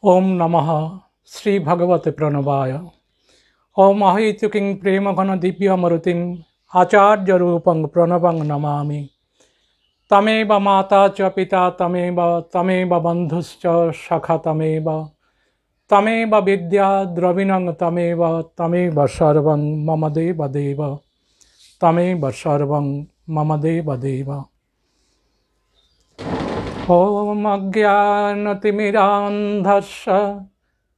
ओम नमः श्री भगवते प्रणवाय। ओम अहैतुकीं प्रेम घन दिव्यमरुतिं आचार्य रूपं प्रणवं नमामि। तमेव माता च पिता तमेव बंधुश्च सखा तमेव विद्या द्रविणं तमेव सर्वं मम देव देव तमेव सर्वं मम देव देव। ओम अज्ञानतिमिरान्धस्य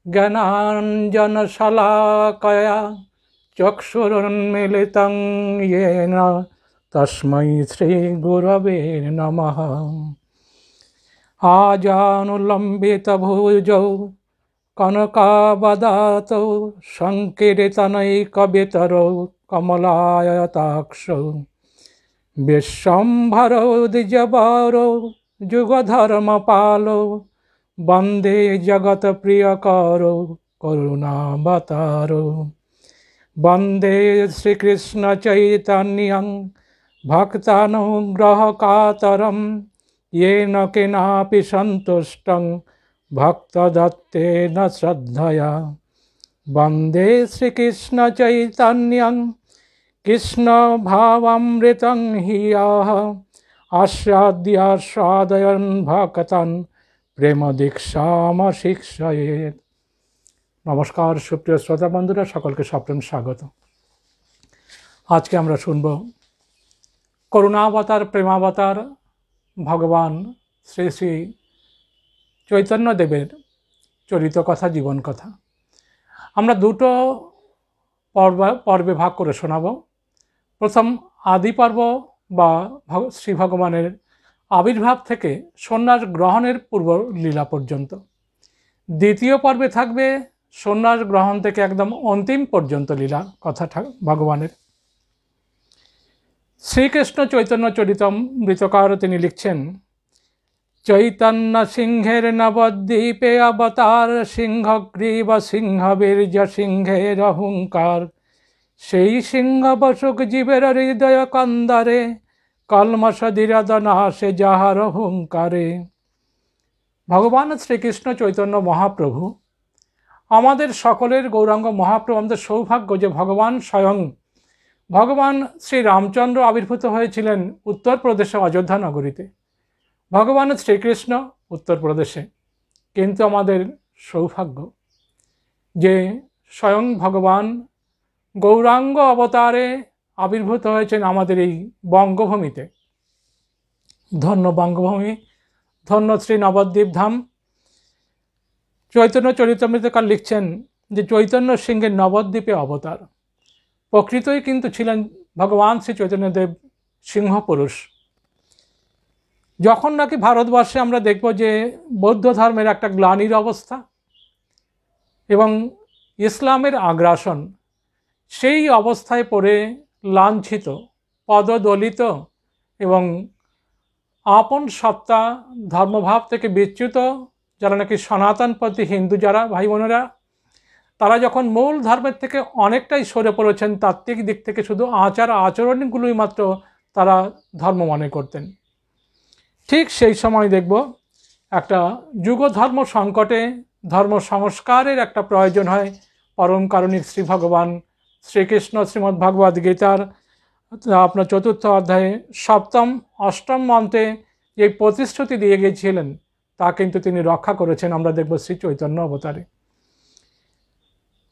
ज्ञानाञ्जनशलाकया चक्षुरुन्मीलितं येन तस्मै श्रीगुरवे नमः। आजानुलम्बितभुजौ कनकावदातौ सङ्कीर्तनैकवितरौ कमलायताक्षौ विश्वम्भरौ द्विजबारौ जुगधर्मपालो वन्दे जगत्प्रियकरो करुणावतारो। वन्दे श्रीकृष्णचैतन्यं भक्तानुग्रहकातरं येन केनापि सन्तुष्टं भक्तदत्तेन श्रद्धया। वन्दे श्रीकृष्णचैतन्यं कृष्णभावामृतं हि यः आस्वाद्यास्वादयन् भक्तान् प्रेम दीक्षाम शिक्षयेत्। नमस्कार सुप्रिय श्रोता बंधुरा सकल के सप्रेम स्वागत। आज के आमरा शुनब करुणावतार प्रेमावतार भगवान श्री श्री चैतन्य देवेर चरित कथा जीवन कथा आमरा दुटो पर्वे भाग करे शोनाब। प्रथम आदि पर्व बा श्री भगवानेर आविर्भाव थेके सन्यास ग्रहणेर पूर्व लीला पर्यन्त। द्वितीय पर्वे थाकबे सन्यास ग्रहण थेके एकदम अंतिम पर्यन्त लीला कथा भगवानेर। श्रीकृष्ण चैतन्य चरितमृतकार तिनि लिखছেন, चैतन्य सिंहेर नवद्वीपे अवतार सिंहग्रीव सिंहवीर्य सिंहेर अहंकार সেই সিংহ বসুক জীবের হৃদয় কন্দারে কলমশ দীরদনাশে যাহার হুঙ্কারে। ভগবান শ্রীকৃষ্ণ চৈতন্য মহাপ্রভু আমাদের সকলের গৌরাঙ্গ মহাপ্রভু। আমাদের সৌভাগ্য যে ভগবান স্বয়ং ভগবান শ্রী রামচন্দ্র আবির্ভূত হয়েছিলেন উত্তরপ্রদেশে অযোধ্যা নগরীতে। ভগবান শ্রীকৃষ্ণ উত্তরপ্রদেশে, কিন্তু আমাদের সৌভাগ্য যে স্বয়ং ভগবান गौरांग अवतारे आविर्भूत হয়েছেন আমাদের এই বঙ্গভূমিতে। ধন্য বঙ্গভূমি, ধন্য শ্রী নবদ্বীপ ধাম। চৈতন্য চরিতামৃতকার লিখছেন যে চৈতন্য সিংহের নবদ্বীপে অবতার। প্রকৃতই কিন্তু ছিলেন ভগবান শ্রী চৈতন্যদেব সিংহ পুরুষ। যখন নাকি ভারতবর্ষে আমরা দেখব যে বৌদ্ধ ধর্মের একটা গ্লানির অবস্থা এবং ইসলামের আগ্রাসন, সেই অবস্থায় পড়ে লাঞ্ছিত পদদলিত এবং আপন সত্তা ধর্মভাব থেকে বিচ্যুত যারা নাকি সনাতনপন্থী হিন্দু যারা ভাই বোনেরা, তারা যখন মূল ধর্মের থেকে অনেকটাই সরে পড়েছেন, তাত্ত্বিক দিক থেকে শুধু আচার আচরণগুলোই মাত্র তারা ধর্ম মনে করতেন, ঠিক সেই সময় দেখব একটা যুগ ধর্ম সংকটে ধর্ম সংস্কারের একটা প্রয়োজন হয়। পরম কারণিক শ্রী ভগবান শ্রীকৃষ্ণ শ্রীমদ্ ভগবদ গীতার আপনার চতুর্থ অধ্যায়ে সপ্তম অষ্টম মন্ত্রে যে প্রতিশ্রুতি দিয়ে গিয়েছিলেন তা কিন্তু তিনি রক্ষা করেছেন। আমরা দেখব শ্রী চৈতন্য অবতারে।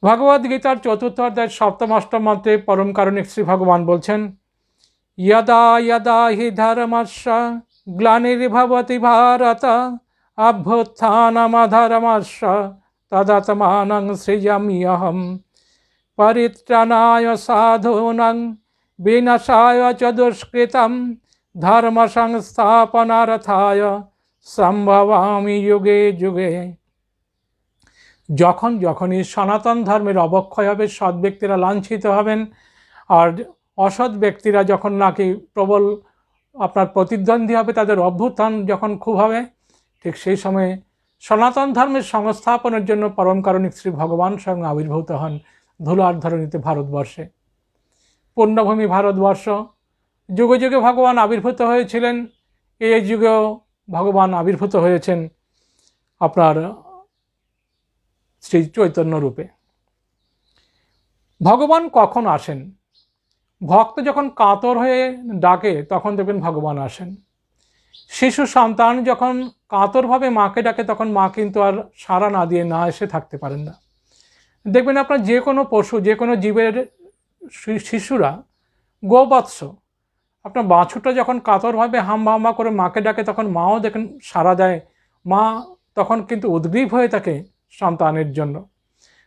ভগবদ গীতার চতুর্থ অধ্যায়ের সপ্তম অষ্টম মন্ত্রে পরম কারণিক শ্রী ভগবান বলছেন, यदा यदा हि धर्मस्य ग्लानिर्भवति भारत अभ्युत्थानमधर्मस्य तदात्मानं सृजाम्यहम् परित्राणाय साधूनां विनाशाय च दुष्कृतं धर्म संस्थापनार्थाय सम्भवामि युगे युगे। যখন যখনই সনাতন ধর্মের অবক্ষয় হবে, সৎ ব্যক্তিরা লাঞ্ছিত হবেন, আর অসৎ ব্যক্তিরা যখন নাকি প্রবল আপনার প্রতিদ্বন্দ্বী হবে, তাদের অভ্যুত্থান যখন খুব হবে, ঠিক সেই সময়ে সনাতন ধর্মের সংস্থাপনের জন্য পরম কারণিক শ্রী ভগবান স্বয়ং আবির্ভূত হন ধুলার ধরণীতে ভারতবর্ষে। পূর্ণভূমি ভারতবর্ষ যুগে যুগে ভগবান আবির্ভূত হয়েছিলেন, এই যুগেও ভগবান আবির্ভূত হয়েছেন আপনার শ্রী চৈতন্য রূপে। ভগবান কখন আসেন? ভক্ত যখন কাতর হয়ে ডাকে তখন দেখবেন ভগবান আসেন। শিশু সন্তান যখন কাতরভাবে মাকে ডাকে তখন মা কিন্তু আর সাড়া না দিয়ে না এসে থাকতে পারেন না। দেখবেন আপনার যে কোনো পশু, যে কোনো জীবের শিশুরা, গোবৎস, আপনার বাছুরটা যখন কাতরভাবে হাম্বা হাম্বা করে মাকে ডাকে তখন মাও দেখেন সাড়া দেয়। মা তখন কিন্তু উদ্গ্রীব হয়ে থাকে সন্তানের জন্য।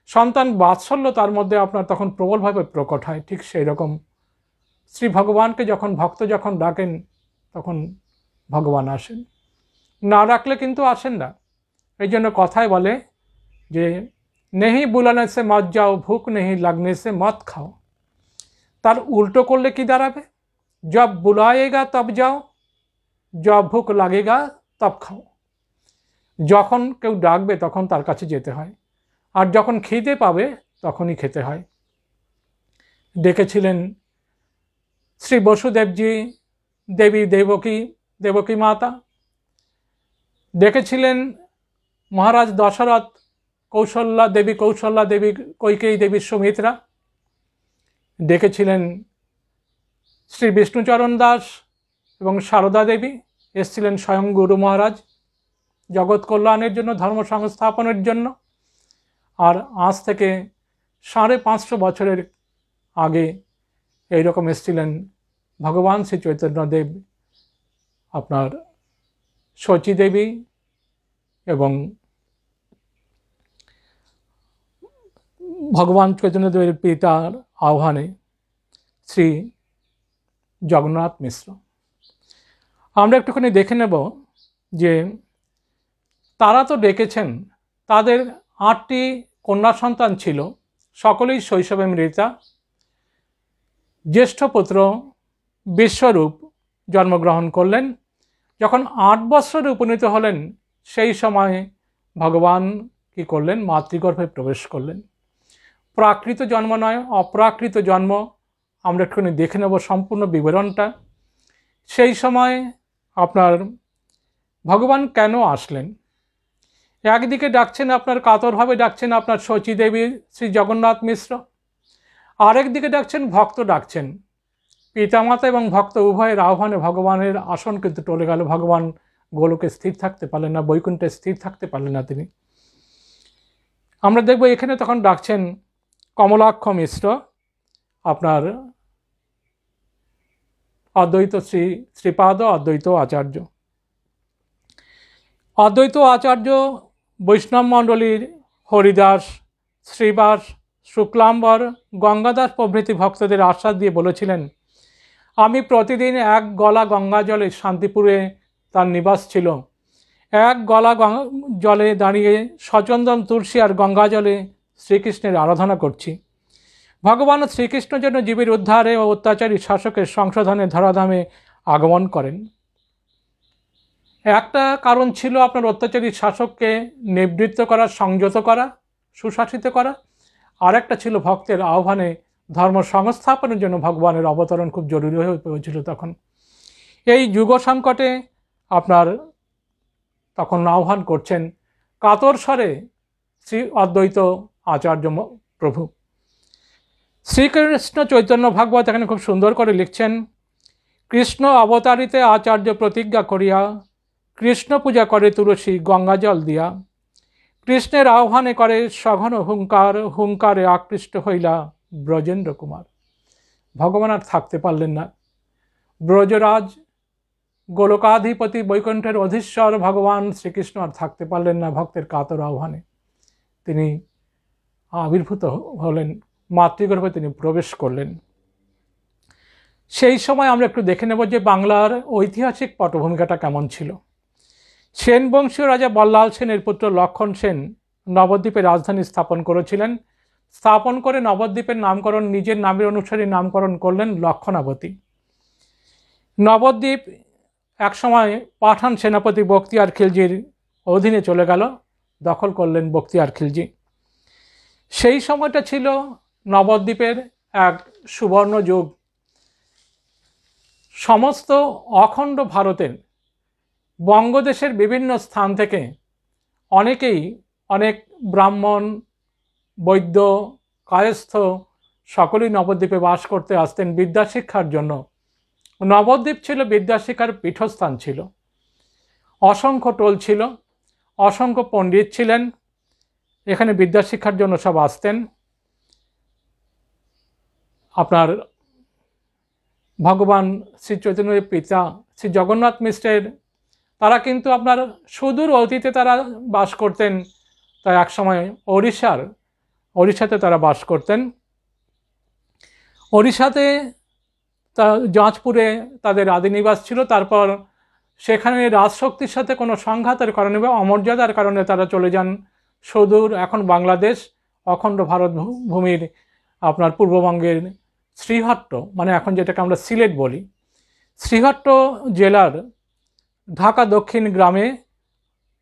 সন্তান বাৎসল্য তার মধ্যে আপনার তখন প্রবলভাবে প্রকট হয়। ঠিক সেই রকম শ্রী ভগবানকে যখন ভক্ত যখন ডাকেন তখন ভগবান আসেন, না ডাকলে কিন্তু আসেন না। এই জন্য কথায় বলে যে নেহি বুলানে সে মত যাও, ভুক নেহি লাগনে সে মত খাও। তার উল্টো করলে কি দাঁড়াবে? জব বুলায়েগা তব যাও, জব ভুক লাগেগা তব খাও। যখন কেউ ডাকবে তখন তার কাছে যেতে হয়, আর যখন খিদে পাবে তখনই খেতে হয়। ডেকেছিলেন শ্রী বসুদেবজি দেবী দেবকী মাতা, ডেকেছিলেন মহারাজ দশরথ কৌশল্যা দেবী কৈকেয়ী দেবী সুমিত্রা, ডেকেছিলেন শ্রী বিষ্ণুচরণ দাস এবং সারদা দেবী, এসেছিলেন স্বয়ং গুরু মহারাজ জগৎ কল্যাণের জন্য, ধর্ম সংস্থাপনের জন্য। আর আজ থেকে 550 বছরের আগে এইরকম এসেছিলেন ভগবান শ্রী চৈতন্যদেব, আপনার শচী দেবী এবং ভগবান চৈতন্যদেবের পিতার আহ্বানে শ্রী জগন্নাথ মিশ্র। আমরা একটুখানি দেখে নেব যে তারা তো ডেকেছেন, তাদের 8টি কন্যা সন্তান ছিল, সকলেই শৈশবে মৃতা। জ্যেষ্ঠ পুত্র বিশ্বরূপ জন্মগ্রহণ করলেন। যখন 8 বৎসরে উপনীত হলেন সেই সময় ভগবান কি করলেন? মাতৃগর্ভে প্রবেশ করলেন। প্রাকৃত জন্ম নয়, অপ্রাকৃত জন্ম। আমরা একটুখানি দেখে নেব সম্পূর্ণ বিবরণটা। সেই সময় আপনার ভগবান কেন আসলেন? একদিকে ডাকছেন আপনার কাতরভাবে ডাকছেন আপনার শচী দেবী শ্রী জগন্নাথ মিশ্র, আরেকদিকে ডাকছেন ভক্ত ডাকছেন। পিতামাতা এবং ভক্ত উভয়ের আহ্বানে ভগবানের আসন কিন্তু টলে গেল। ভগবান গোলকে স্থির থাকতে পারলেন না, বৈকুণ্ঠে স্থির থাকতে পারলেন না তিনি। আমরা দেখব এখানে তখন ডাকছেন কমলাক্ষ মিশ্র, আপনার অদ্বৈত শ্রীপাদ অদ্বৈত আচার্য। অদ্বৈত আচার্য বৈষ্ণব মণ্ডলীর হরিদাস, শ্রীবাস, শুক্লাম্বর, গঙ্গাদাস প্রভৃতি ভক্তদের আশ্বাস দিয়ে বলেছিলেন, আমি প্রতিদিন 1 গলা গঙ্গা জলে, শান্তিপুরে তার নিবাস ছিল, 1 গলা জলে দাঁড়িয়ে সচন্দন তুলসী আর গঙ্গা জলে শ্রীকৃষ্ণের আরাধনা করছি। ভগবান শ্রীকৃষ্ণ যেন জীবের উদ্ধারে ও অত্যাচারী শাসকের সংশোধনে ধরাধামে আগমন করেন। একটা কারণ ছিল আপনার অত্যাচারী শাসককে নিবৃত্ত করা, সংযত করা, সুশাসিত করা। আরেকটা ছিল ভক্তের আহ্বানে ধর্ম সংস্থাপনের জন্য ভগবানের অবতরণ খুব জরুরি হয়ে পড়েছিল তখন। এই যুগ সংকটে আপনার তখন আহ্বান করছেন কাতর স্বরে শ্রী অদ্বৈত আচার্য প্রভু। শ্রীকৃষ্ণ চৈতন্য ভাগবত এখানে খুব সুন্দর করে লিখছেন, কৃষ্ণ অবতারিতে আচার্য প্রতিজ্ঞা করিয়া, কৃষ্ণ পূজা করে তুলসী গঙ্গাজল দিয়া, কৃষ্ণের আহ্বানে করে সঘন হুঙ্কারে আকৃষ্ট হইলা ব্রজেন্দ্র কুমার। ভগবান আর থাকতে পারলেন না। ব্রজরাজ গোলকাধিপতি বৈকুণ্ঠের অধীশ্বর ভগবান শ্রীকৃষ্ণ আর থাকতে পারলেন না। ভক্তের কাতর আহ্বানে তিনি আবির্ভূত হলেন, মাতৃগর্ভে তিনি প্রবেশ করলেন। সেই সময় আমরা একটু দেখে নেব যে বাংলার ঐতিহাসিক পটভূমিকাটা কেমন ছিল। সেন বংশীয় রাজা বল্লাল সেনের পুত্র লক্ষণ সেন নবদ্বীপে রাজধানী স্থাপন করেছিলেন। স্থাপন করে নবদ্বীপের নামকরণ নিজের নামের অনুসারে নামকরণ করলেন লক্ষণাবতী। নবদ্বীপ একসময় পাঠান সেনাপতি বখতিয়ার খিলজির অধীনে চলে গেল, দখল করলেন বখতিয়ার খিলজি। সেই সময়টা ছিল নবদ্বীপের এক সুবর্ণ যুগ। সমস্ত অখণ্ড ভারতের বঙ্গদেশের বিভিন্ন স্থান থেকে অনেকেই অনেক ব্রাহ্মণ, বৈদ্য, কায়স্থ সকলেই নবদ্বীপে বাস করতে আসতেন বিদ্যাশিক্ষার জন্য। নবদ্বীপ ছিল বিদ্যাশিক্ষার পীঠস্থান ছিল। অসংখ্য টোল ছিল, অসংখ্য পণ্ডিত ছিলেন, এখানে বিদ্যাশিক্ষার জন্য সব আসতেন। আপনার ভগবান শ্রী চৈতন্যের পিতা শ্রী জগন্নাথ মিশ্রের তারা কিন্তু আপনার সুদূর অতীতে তারা বাস করতেন। তাই একসময় ওড়িশাতে তারা বাস করতেন। ওড়িশাতে জাঁজপুরে তাদের আদিনিবাস ছিল। তারপর সেখানে রাজশক্তির সাথে কোনো সংঘাতের কারণে বা অমর্যাদার কারণে তারা চলে যান সুদূর, এখন বাংলাদেশ, অখণ্ড ভারত ভূমির আপনার পূর্ববঙ্গের শ্রীহট্ট, মানে এখন যেটাকে আমরা সিলেট বলি, শ্রীহট্ট জেলার ঢাকা দক্ষিণ গ্রামে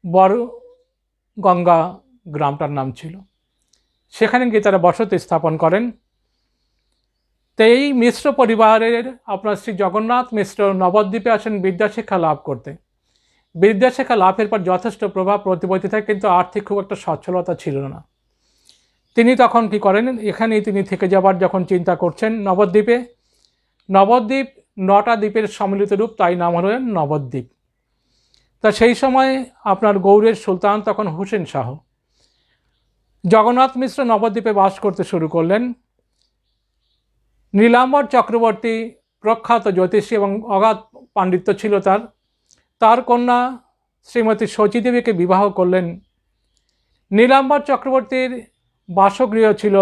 বরগঙ্গা গ্রামটার নাম ছিল। সেখানে গিয়ে তারা বসতি স্থাপন করেন। তো এই মিশ্র পরিবারের আপনার শ্রী জগন্নাথ মিশ্র নবদ্বীপে আসেন বিদ্যাশিক্ষা লাভ করতে। বিদ্যাশিক্ষা লাভের পর যথেষ্ট প্রভাব প্রতিপত্তি থাকে, কিন্তু আর্থিক খুব একটা সচ্ছলতা ছিল না। তিনি তখন কি করেন, এখানেই তিনি থেকে যাবার যখন চিন্তা করছেন নবদ্বীপে, নবদ্বীপ 9টা দ্বীপের সম্মিলিত রূপ, তাই নাম হলেন নবদ্বীপ। তা সেই সময় আপনার গৌড়ের সুলতান তখন হুসেন শাহ। জগন্নাথ মিশ্র নবদ্বীপে বাস করতে শুরু করলেন। নীলাম্বর চক্রবর্তী প্রখ্যাত জ্যোতিষী এবং অগাধ পাণ্ডিত্য ছিল তার কন্যা শ্রীমতী শচীদেবীকে বিবাহ করলেন। নীলাম্বর চক্রবর্তীর বাসগৃহ ছিল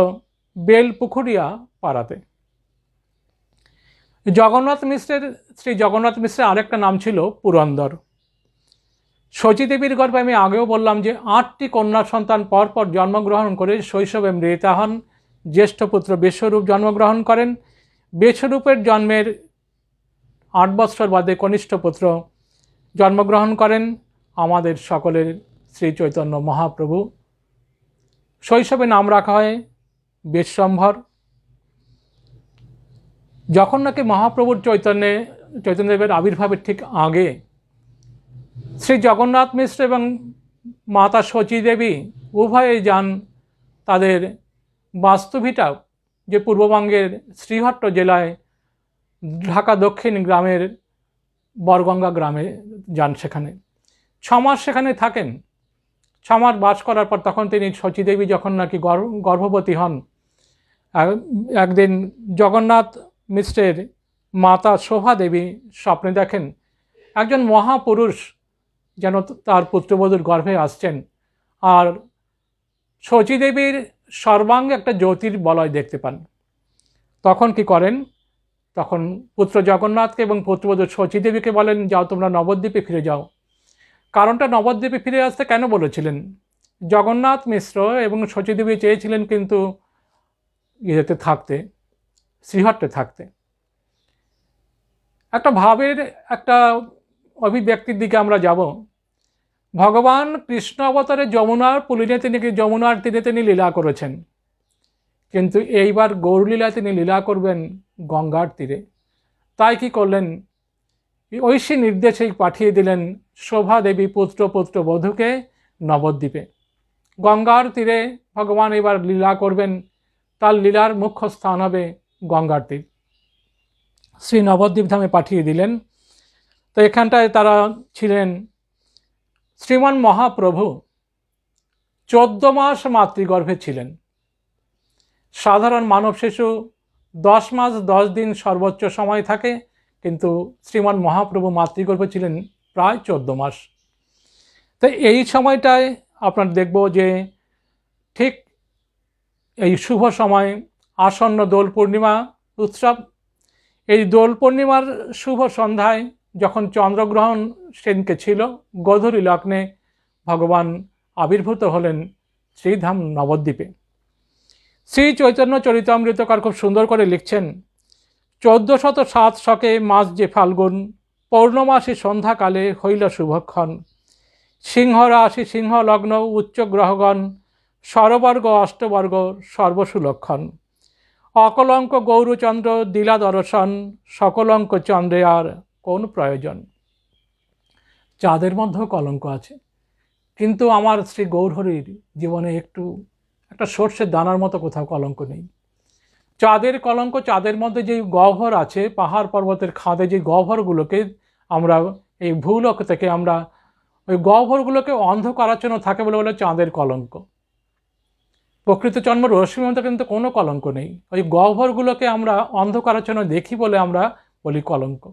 বেলপুখুরিয়া পাড়াতে। শ্রী জগন্নাথ মিশ্রের আরেকটা নাম ছিল পুরন্দর। শচীদেবীর গর্ভে আমি আগেও বললাম যে 8টি কন্যা সন্তান পরপর জন্মগ্রহণ করে শৈশবে মৃতা হন। জ্যেষ্ঠ পুত্র বিশ্বরূপ জন্মগ্রহণ করেন। বিশ্বরূপের জন্মের 8 বৎসর বাদে কনিষ্ঠ পুত্র জন্মগ্রহণ করেন আমাদের সকলের শ্রী চৈতন্য মহাপ্রভু। শৈশবে নাম রাখা হয় বিশ্বম্ভর। যখন নাকি মহাপ্রভুর চৈতন্যদেবের আবির্ভাবের ঠিক আগে শ্রী জগন্নাথ মিশ্র এবং মাতা শচীদেবী উভয়ে যান তাদের বাস্তুভিটা, যে পূর্ববঙ্গের শ্রীহট্ট জেলায় ঢাকা দক্ষিণ গ্রামের বরগঙ্গা গ্রামে যান। সেখানে 6 মাস সেখানে থাকেন। 6 মাস বাস করার পর তখন তিনি শচীদেবী যখন নাকি গর্ভবতী হন, একদিন জগন্নাথ মিশ্রের মাতা শোভা দেবী স্বপ্নে দেখেন একজন মহাপুরুষ যেন তার পুত্রবধূর গর্ভে আসছেন, আর শচীদেবীর সর্বাঙ্গে একটা জ্যোতির বলয় দেখতে পান। তখন কি করেন, তখন পুত্র জগন্নাথকে এবং পুত্রবধূ শচীদেবীকে বলেন, যাও তোমরা নবদ্বীপে ফিরে যাও। কারণটা নবদ্বীপে ফিরে আসতে কেন বলেছিলেন, জগন্নাথ মিশ্র এবং শচীদেবী চেয়েছিলেন কিন্তু ইয়েতে থাকতে, শ্রীহট্টে থাকতে। একটা ভাবের একটা অভিব্যক্তির দিকে আমরা যাব। ভগবান কৃষ্ণ অবতারে যমুনার তীরে তিনি লীলা করেছেন, কিন্তু এইবার গৌরলীলা তিনি লীলা করবেন গঙ্গার তীরে। তাই কি করলেন, ঐশী নির্দেশেই পাঠিয়ে দিলেন শোভা দেবী পুত্র বধূকে নবদ্বীপে। গঙ্গার তীরে ভগবান এবার লীলা করবেন, তার লীলার মুখ্য স্থান হবে গঙ্গার তীর। শ্রী নবদ্বীপ ধামে পাঠিয়ে দিলেন। তো এখানটায় তারা ছিলেন। শ্রীমান মহাপ্রভু 14 মাস মাতৃগর্ভে ছিলেন। সাধারণ মানব শিশু 10 মাস 10 দিন সর্বোচ্চ সময় থাকে, কিন্তু শ্রীমান মহাপ্রভু মাতৃগর্ভে ছিলেন প্রায় 14 মাস। তো এই সময়টায় আপনার দেখব যে ঠিক এই শুভ সময় আসন্ন দোল পূর্ণিমা উৎসব। এই দোল পূর্ণিমার শুভ সন্ধ্যায় যখন চন্দ্রগ্রহণ সেদিনকে ছিল, গোধূলি লগ্নে ভগবান আবির্ভূত হলেন শ্রীধাম নবদ্বীপে। শ্রী চৈতন্য চরিতামৃতকার খুব সুন্দর করে লিখছেন, 1407 শকে মাস যে ফাল্গুন, পৌর্ণমাসী সন্ধ্যাকালে হইল শুভক্ষণ। সিংহ রাশি সিংহ লগ্ন উচ্চ গ্রহগণ, স্বরবর্গ অষ্টবর্গ সর্বসুলক্ষণ। অকলঙ্ক গৌরচন্দ্র দিলা দর্শন, সকলঙ্ক চন্দ্রে আর কোন প্রয়োজন। চাঁদের মধ্যেও কলঙ্ক আছে, কিন্তু আমার শ্রী গৌরহরির জীবনে একটা সর্ষের দানার মতো কোথাও কলঙ্ক নেই। চাঁদের কলঙ্ক, চাঁদের মধ্যে যেই গহ্বর আছে, পাহাড় পর্বতের খাদে যে গহ্বরগুলোকে আমরা এই ভূলোক থেকে আমরা ওই গহ্বরগুলোকে অন্ধকারাচ্ছন্ন থাকে বলে বলে চাঁদের কলঙ্ক। প্রকৃত জন্ম রশ্মির মধ্যে কিন্তু কোনো কলঙ্ক নেই, ওই গহ্বরগুলোকে আমরা অন্ধকারাচ্ছন্ন দেখি বলে আমরা বলি কলঙ্ক।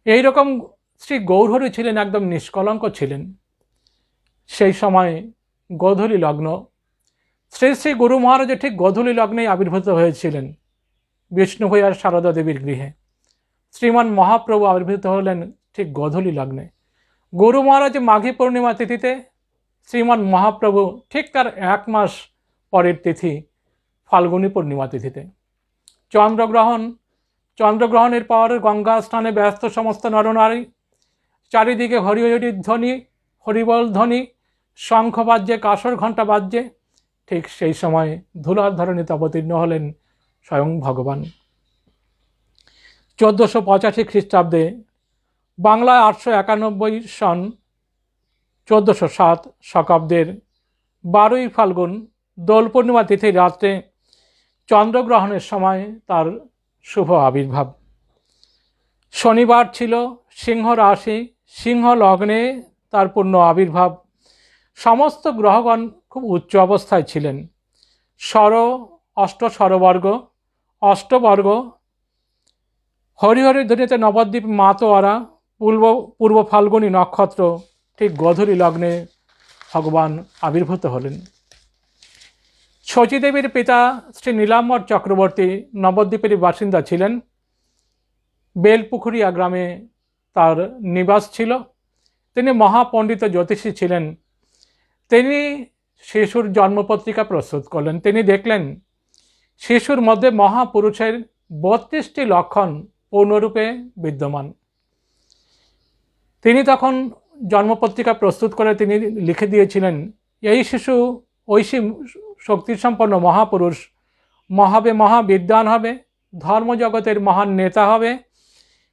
এইরকম শ্রী গৌরহরি ছিলেন, একদম নিষ্কলঙ্ক ছিলেন। সেই সময় গোধূলি লগ্ন, শ্রী শ্রী গুরু মহারাজ ঠিক গোধূলি লগ্নেই আবির্ভূত হয়েছিলেন বিষ্ণু ভূয়ার সারদা দেবীর গৃহে। শ্রীমান মহাপ্রভু আবির্ভূত হলেন ঠিক গোধূলি লগ্নে। গুরু মহারাজ মাঘী পূর্ণিমা তিথিতে, শ্রীমান মহাপ্রভু ঠিক তার 1 মাস পরের তিথি ফাল্গুনী পূর্ণিমা তিথিতে। চন্দ্রগ্রহণের পর গঙ্গা স্নানে ব্যস্ত সমস্ত নরনারী, চারিদিকে হরিহরির ধ্বনি, হরিবল ধ্বনি, শঙ্খ বাজ্যে, কাসর ঘণ্টা বাজ্যে। ঠিক সেই সময় ধুলার ধরণীতে অবতীর্ণ হলেন স্বয়ং ভগবান। 1485 খ্রিস্টাব্দে, বাংলায় 891 সন 1407 শকাব্দের 12ই ফাল্গুন দোল পূর্ণিমা তিথির রাত্রে চন্দ্রগ্রহণের সময় তার শুভ আবির্ভাব। শনিবার ছিল, সিংহ রাশি, সিংহ লগ্নে তার পূর্ণ আবির্ভাব। সমস্ত গ্রহগণ খুব উচ্চ অবস্থায় ছিলেন। অষ্টস্বরবর্গ, অষ্টবর্গ, হরিহরির ধ্বনিতে নবদ্বীপ মাতোয়ারা, পূর্ব ফাল্গুনী নক্ষত্র, ঠিক গোধূলি লগ্নে ভগবান আবির্ভূত হলেন। শচীদেবীর পিতা শ্রী নীলাম্বর চক্রবর্তী নবদ্বীপেরই বাসিন্দা ছিলেন। বেলপুকুরিয়া গ্রামে তার নিবাস ছিল। তিনি মহাপণ্ডিত জ্যোতিষী ছিলেন। তিনি শিশুর জন্মপত্রিকা প্রস্তুত করলেন। তিনি দেখলেন শিশুর মধ্যে মহাপুরুষের 32টি লক্ষণ পূর্ণরূপে বিদ্যমান। তিনি তখন জন্মপত্রিকা প্রস্তুত করে তিনি লিখে দিয়েছিলেন, এই শিশু ঐশী শক্তিসম্পন্ন মহাপুরুষ হবে, মহাবিদ্বান হবে, ধর্মজগতের মহান নেতা হবে,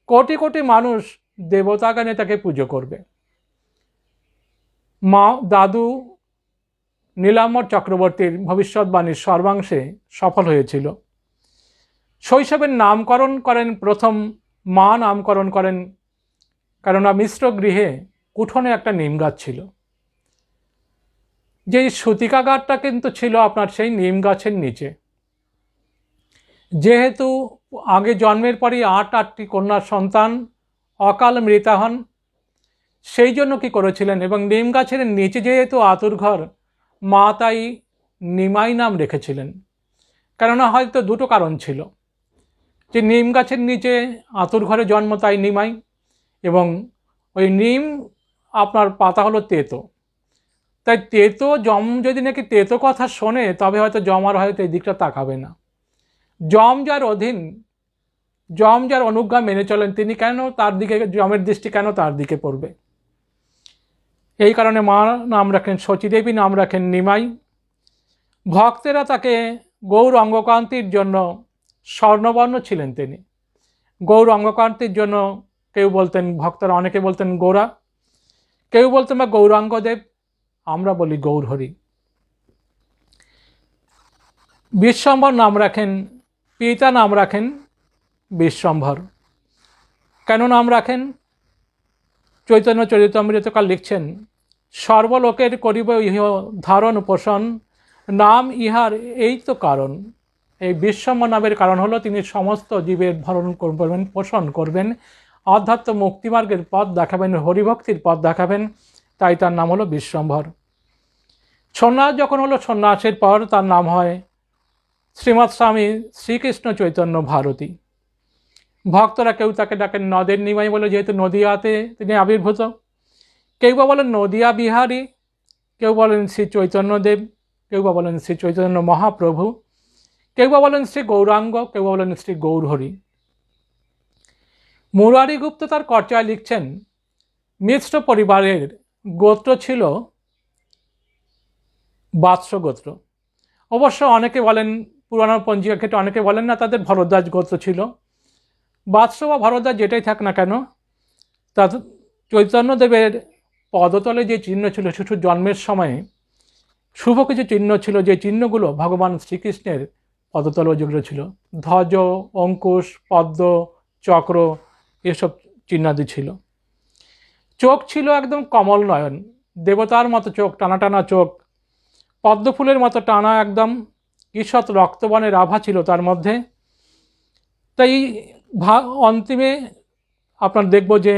কোটি কোটি মানুষ দেবতাগণে তাকে পুজো করবে। দাদু নীলাম্বর চক্রবর্তীর ভবিষ্যৎবাণী সর্বাংশে সফল হয়েছিল। শৈশবের নামকরণ করেন, প্রথম মা নামকরণ করেন, কেননা মিশ্র গৃহে উঠোনে একটা নিম গাছ ছিল। যেই সুতিকাগারটা কিন্তু ছিল আপনার সেই নিম গাছের নিচে। যেহেতু আগে জন্মের পরই 8টি কন্যার সন্তান অকাল মৃতা হন, সেই জন্য কি করেছিলেন, এবং নিম গাছের নিচে যেহেতু আতুর ঘর, মা তাই নিমাই নাম রেখেছিলেন। কেননা হয়তো দুটো কারণ ছিল, যে নিম গাছের নিচে আতুর ঘরে জন্ম তাই নিমাই, এবং ওই নিম আপনার পাতা হলো তেতো, তাই তেতো যম যদি নাকি তেতো কথা শোনে তবে হয়তো যম আর হয়তো এই দিকটা তাকাবে না। যম যার অধীন, যম যার অনুজ্ঞা মেনে চলেন, তিনি কেন তার দিকে, যমের দৃষ্টি কেন তার দিকে পড়বে। এই কারণে মা নাম রাখেন শচীদেবী, নাম রাখেন নিমাই। ভক্তেরা তাকে গৌর অঙ্গকান্তির জন্য স্বর্ণবর্ণ ছিলেন তিনি। গৌর অঙ্গকান্তির জন্য কেউ বলতেন, ভক্তরা অনেকে বলতেন গোরা, কেউ বলতেন বা গৌরাঙ্গদেব, আমরা বলি গৌরহরি। বিশ্বম্ভর নাম রাখেন, পিতা নাম রাখেন বিশ্বম্ভর। কেন নাম রাখেন? চৈতন্য চরিতামৃতকার লিখছেন, সর্বলোকের করিব ইহ ধারণ পোষণ, নাম ইহার এই তো কারণ। এই বিশ্বম্ভর নামের কারণ হলো তিনি সমস্ত জীবের ধারণ করবেন, পোষণ করবেন, আধ্যাত্ম মুক্তিমার্গের পথ দেখাবেন, হরিভক্তির পথ দেখাবেন, তাই তার নাম হলো বিশ্বম্ভর। সন্ন্যাস যখন হলো, সন্ন্যাসের পর তার নাম হয় শ্রীমৎ স্বামী শ্রীকৃষ্ণ চৈতন্য ভারতী। ভক্তরা কেউ তাকে ডাকেন নদের নিমাই বলে, যেহেতু নদিয়াতে তিনি আবির্ভূত। কেউ বা বলেন নদিয়া বিহারী, কেউ বলেন শ্রী চৈতন্যদেব, কেউ বা বলেন শ্রী চৈতন্য মহাপ্রভু, কেউ বা বলেন শ্রী গৌরাঙ্গ, কেউ বা বলেন শ্রী গৌরহরি। মুরারি গুপ্ত তার কর্চায় লিখছেন, মিশ্র পরিবারের গোত্র ছিল বাৎস গোত্র। অবশ্য অনেকে বলেন, পুরানো পঞ্জিকা ক্ষেত্রে অনেকে বলেন না, তাদের ভরদ্বাজ গোত্র ছিল। বাৎস বা ভরদ্বাজ যেটাই থাক না কেন, তা চৈতন্যদেবের পদতলে যে চিহ্ন ছিল শিশুর জন্মের সময়ে, শুভ কিছু চিহ্ন ছিল, যে চিহ্নগুলো ভগবান শ্রীকৃষ্ণের পদতলে যেগুলো ছিল, ধ্বজ, অঙ্কুশ, পদ্ম, চক্র, এসব চিহ্নাদি ছিল। চোখ ছিল একদম কমল নয়ন, দেবতার মতো চোখ, টানা টানা চোখ, পদ্মফুলের মতো টানা, একদম ঈষৎ রক্তবর্ণের আভা ছিল তার মধ্যে। তাই অন্তিমে আপনার দেখব যে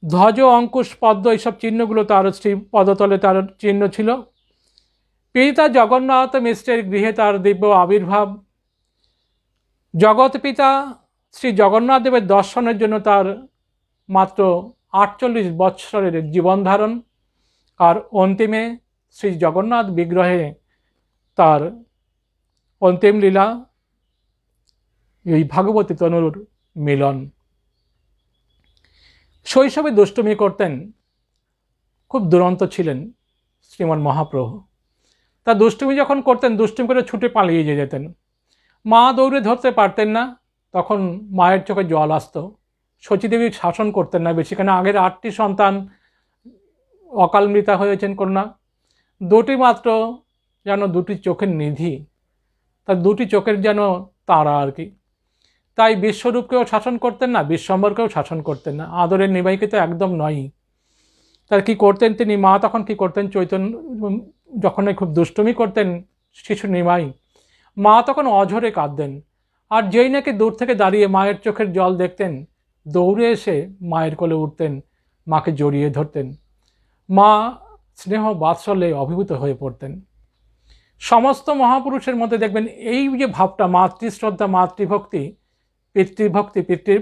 ধ্বজ, অঙ্কুশ, পদ্ম এইসব চিহ্নগুলো তার শ্রী পদতলে তার চিহ্ন ছিল। পিতা জগন্নাথ মিশ্রের গৃহে তার দিব্য আবির্ভাব। জগৎ পিতা শ্রী জগন্নাথ দেবের দর্শনের জন্য তার মাত্র 48 বৎসরের জীবন ধারণ, আর অন্তিমে শ্রী জগন্নাথ বিগ্রহে তার অন্তিম লীলা, এই ভাগবতী তনুর মিলন। শৈশবে দুষ্টুমি করতেন, খুব দুরন্ত ছিলেন শ্রীমান মহাপ্রভু। তা দুষ্টুমি যখন করতেন, দুষ্টুমি করে ছুটে পালিয়ে যেতেন। মা দৌড়ে ধরতে পারতেন না, তখন মায়ের চোখে জল আসতো। শচীদেবী শাসন করতেন না বেশি, কেন আগের 8টি সন্তান অকাল মৃত্যা হয়েছেন কন্যা, 2টি মাত্র যেন 2টি চোখের নিধি, তার 2টি চোখের যেন তারা আর কি। তাই বিশ্বরূপকেও শাসন করতেন না, বিশ্বম্বরকেও শাসন করতেন না। আদরের নিবাইকে তো একদম নয়ই। তার কি করতেন তিনি, মা তখন কি করতেন, চৈতন্য যখন খুব দুষ্টুমি করতেন শিশু নিমাই, মা তখন অঝরে কাঁদতেন। আর যেই নাকি দূর থেকে দাঁড়িয়ে মায়ের চোখের জল দেখতেন, দৌড়ে এসে মায়ের কোলে উঠতেন, মাকে জড়িয়ে ধরতেন। মা স্নেহ বাৎসল্যে অভিভূত হয়ে পড়তেন। সমস্ত মহাপুরুষের মধ্যে দেখবেন এই যে ভাবটা, মাতৃশ্রদ্ধা, মাতৃভক্তি, পিতৃভক্তি,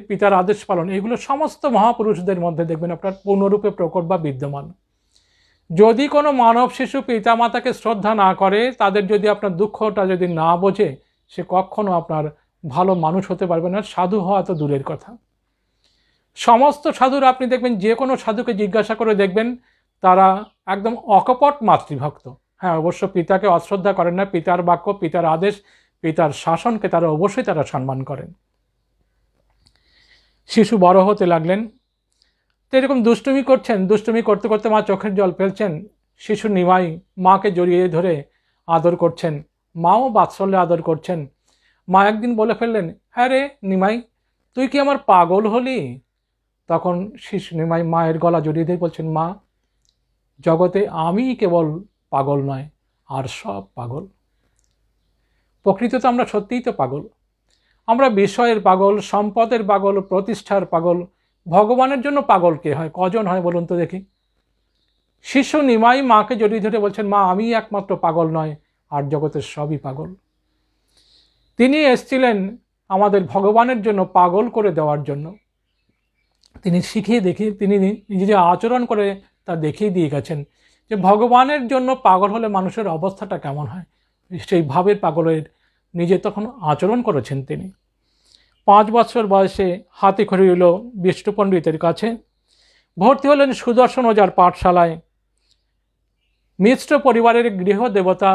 পিতার আদেশ পালন, এগুলো সমস্ত মহাপুরুষদের মধ্যে দেখবেন আপনার পূর্ণরূপে প্রকট বা বিদ্যমান। যদি কোনো মানব শিশু পিতামাতাকে শ্রদ্ধা না করে, তাদের যদি আপনার দুঃখটা যদি না বোঝে, সে কখনো আপনার ভালো মানুষ হতে পারবে না, সাধু হওয়া তো দূরের কথা। সমস্ত সাধুরা আপনি দেখবেন, যে কোনো সাধুকে জিজ্ঞাসা করে দেখবেন, তারা একদম অকপট মাতৃভক্ত। হ্যাঁ, অবশ্য পিতাকে অশ্রদ্ধা করেন না, পিতার বাক্য, পিতার আদেশ, পিতার শাসনকে তারা অবশ্যই তারা সম্মান করেন। শিশু বড় হতে লাগলেন, তো এরকম দুষ্টুমি করছেন, দুষ্টুমি করতে করতে মা চোখের জল ফেলছেন। শিশু নিমাই মাকে জড়িয়ে ধরে আদর করছেন, মাও বাৎসল্যে আদর করছেন। মা একদিন বলে ফেললেন, হ্যাঁ রে নিমাই, তুই কি আমার পাগল হলি? তখন শিশু নিমাই মায়ের গলা জড়িয়ে দিয়ে বলছেন, মা, জগতে আমি কেবল পাগল নয়, আর সব পাগল। প্রকৃততে আমরা সত্যিই তো পাগল। আমরা বিষয়ের পাগল, সম্পদের পাগল, প্রতিষ্ঠার পাগল। ভগবানের জন্য পাগল কে হয়, কজন হয় বলুন তো দেখি? শিশু নিমাই মাকে জড়িয়ে ধরে বলছেন, মা, আমি একমাত্র পাগল নয়, আর জগতের সবই পাগল। তিনি এসেছিলেন আমাদের ভগবানের জন্য পাগল করে দেওয়ার জন্য। তিনি শিখিয়ে দেখিয়ে, তিনি নিজে আচরণ করে তা দেখিয়ে দিয়ে গেছেন যে ভগবানের জন্য পাগল হলে মানুষের অবস্থাটা কেমন হয়। সেই ভাবের পাগলের নিজে তখন আচরণ করেছেন তিনি। 5 বছর বয়সে হাতে খড়ি এলো বিষ্ণু পণ্ডিতের কাছে, ভর্তি হলেন সুদর্শন ওঝার পাঠশালায়। মিশ্র পরিবারের গৃহদেবতা,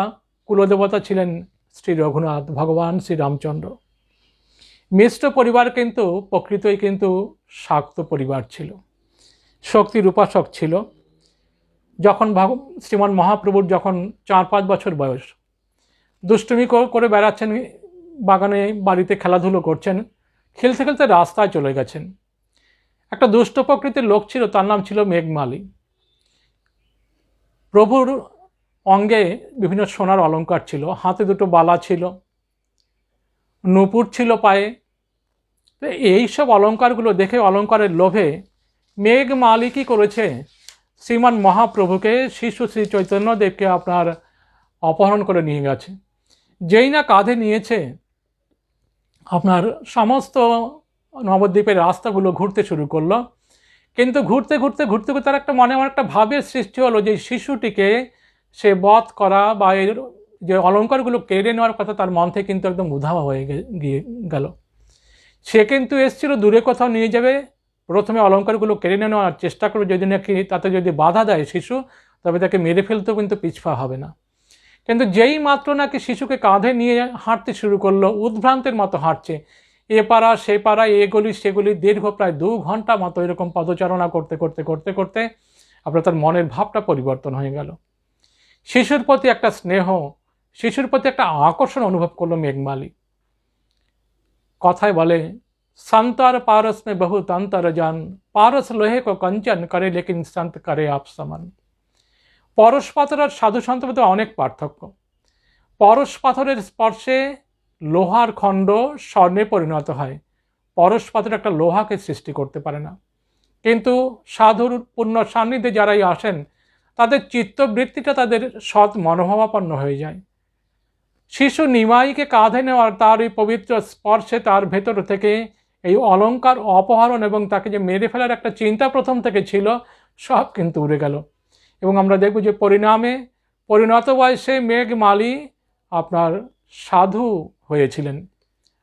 কুলদেবতা ছিলেন শ্রী রঘুনাথ, ভগবান শ্রীরামচন্দ্র। মিশ্র পরিবার কিন্তু প্রকৃতই কিন্তু শাক্ত পরিবার ছিল, শক্তির উপাসক ছিল। যখন শ্রীমান মহাপ্রভুর যখন 4-5 বছর বয়স, দুষ্টুমি করে বেড়াচ্ছেন বাগানে, বাড়িতে খেলাধুলো করছেন, খেলতে খেলতে রাস্তায় চলে গেছেন। একটা দুষ্ট প্রকৃতির লোক ছিল, তার নাম ছিল মেঘমালী। প্রভুর অঙ্গে বিভিন্ন সোনার অলঙ্কার ছিল, হাতে 2 বালা ছিল, নূপুর ছিল পায়ে। তো এইসব অলঙ্কারগুলো দেখে, অলঙ্কারের লোভে মেঘমালী কি করেছে, শ্রীমান মহাপ্রভুকে, শিশু শ্রী চৈতন্যদেবকে আপনার অপহরণ করে নিয়ে গেছে। যেই না কাঁধে নিয়েছে, আপনার সমস্ত নবদ্বীপের রাস্তাগুলো ঘুরতে শুরু করলো। কিন্তু ঘুরতে ঘুরতে ঘুরতে ঘুরতে তার একটা মনে আমার একটা ভাবের সৃষ্টি হলো যে শিশুটিকে সে বধ করা বা এর যে অলঙ্কারগুলো কেড়ে নেওয়ার কথা তার মন থেকে কিন্তু একদম উধাও হয়ে গিয়ে গেল। সে কিন্তু এসেছিল দূরে কোথাও নিয়ে যাবে, প্রথমে অলঙ্কারগুলো কেড়ে নেওয়ার চেষ্টা করবে, যদি নাকি তাতে যদি বাধা দেয় শিশু, তবে তাকে মেরে ফেলতেও কিন্তু পিছপা হবে না। কিন্তু যেই মাত্র নাকি শিশুকে কাঁধে নিয়ে হাঁটতে শুরু করলো, উদ্ভ্রান্তের মতো হাঁটছে, এ পাড়া সে পাড়া, এ গলি সে গলি, দীর্ঘ প্রায় 2 ঘন্টা মতো এরকম পদচারণা করতে করতে করতে করতে আপনার তার মনের ভাবটা পরিবর্তন হয়ে গেল। শিশুর প্রতি একটা স্নেহ, শিশুর প্রতি একটা আকর্ষণ অনুভব করলো মেঘমালী। কথায় বলে, संतर पारस में बहुत अंतर जान, पारस लोहे को कंचन करे लेकिन संत करे आप समान। পরশ পাথর আর সাধু সন্ত মধ্যে অনেক পার্থক্য। পরশ পাথরের স্পর্শে লোহার খণ্ড স্বর্ণে পরিণত হয়, পরশ পাথর একটা লোহাকে সৃষ্টি করতে পারে না। কিন্তু সাধুর পূর্ণ সান্নিধ্যে যারাই আসেন তাদের চিত্তবৃত্তিটা তাদের সৎ মনোভাবাপন্ন হয়ে যায়। শিশু নিমাইকে কাঁধে নেওয়ার তার এই পবিত্র স্পর্শে তার ভেতর থেকে এই অলঙ্কার অপহরণ এবং তাকে যে মেরে ফেলার একটা চিন্তা প্রথম থেকে ছিল সব কিন্তু উড়ে গেল। এবং আমরা দেখব যে পরিণত বয়সে মেঘমালী আপনার সাধু হয়েছিলেন,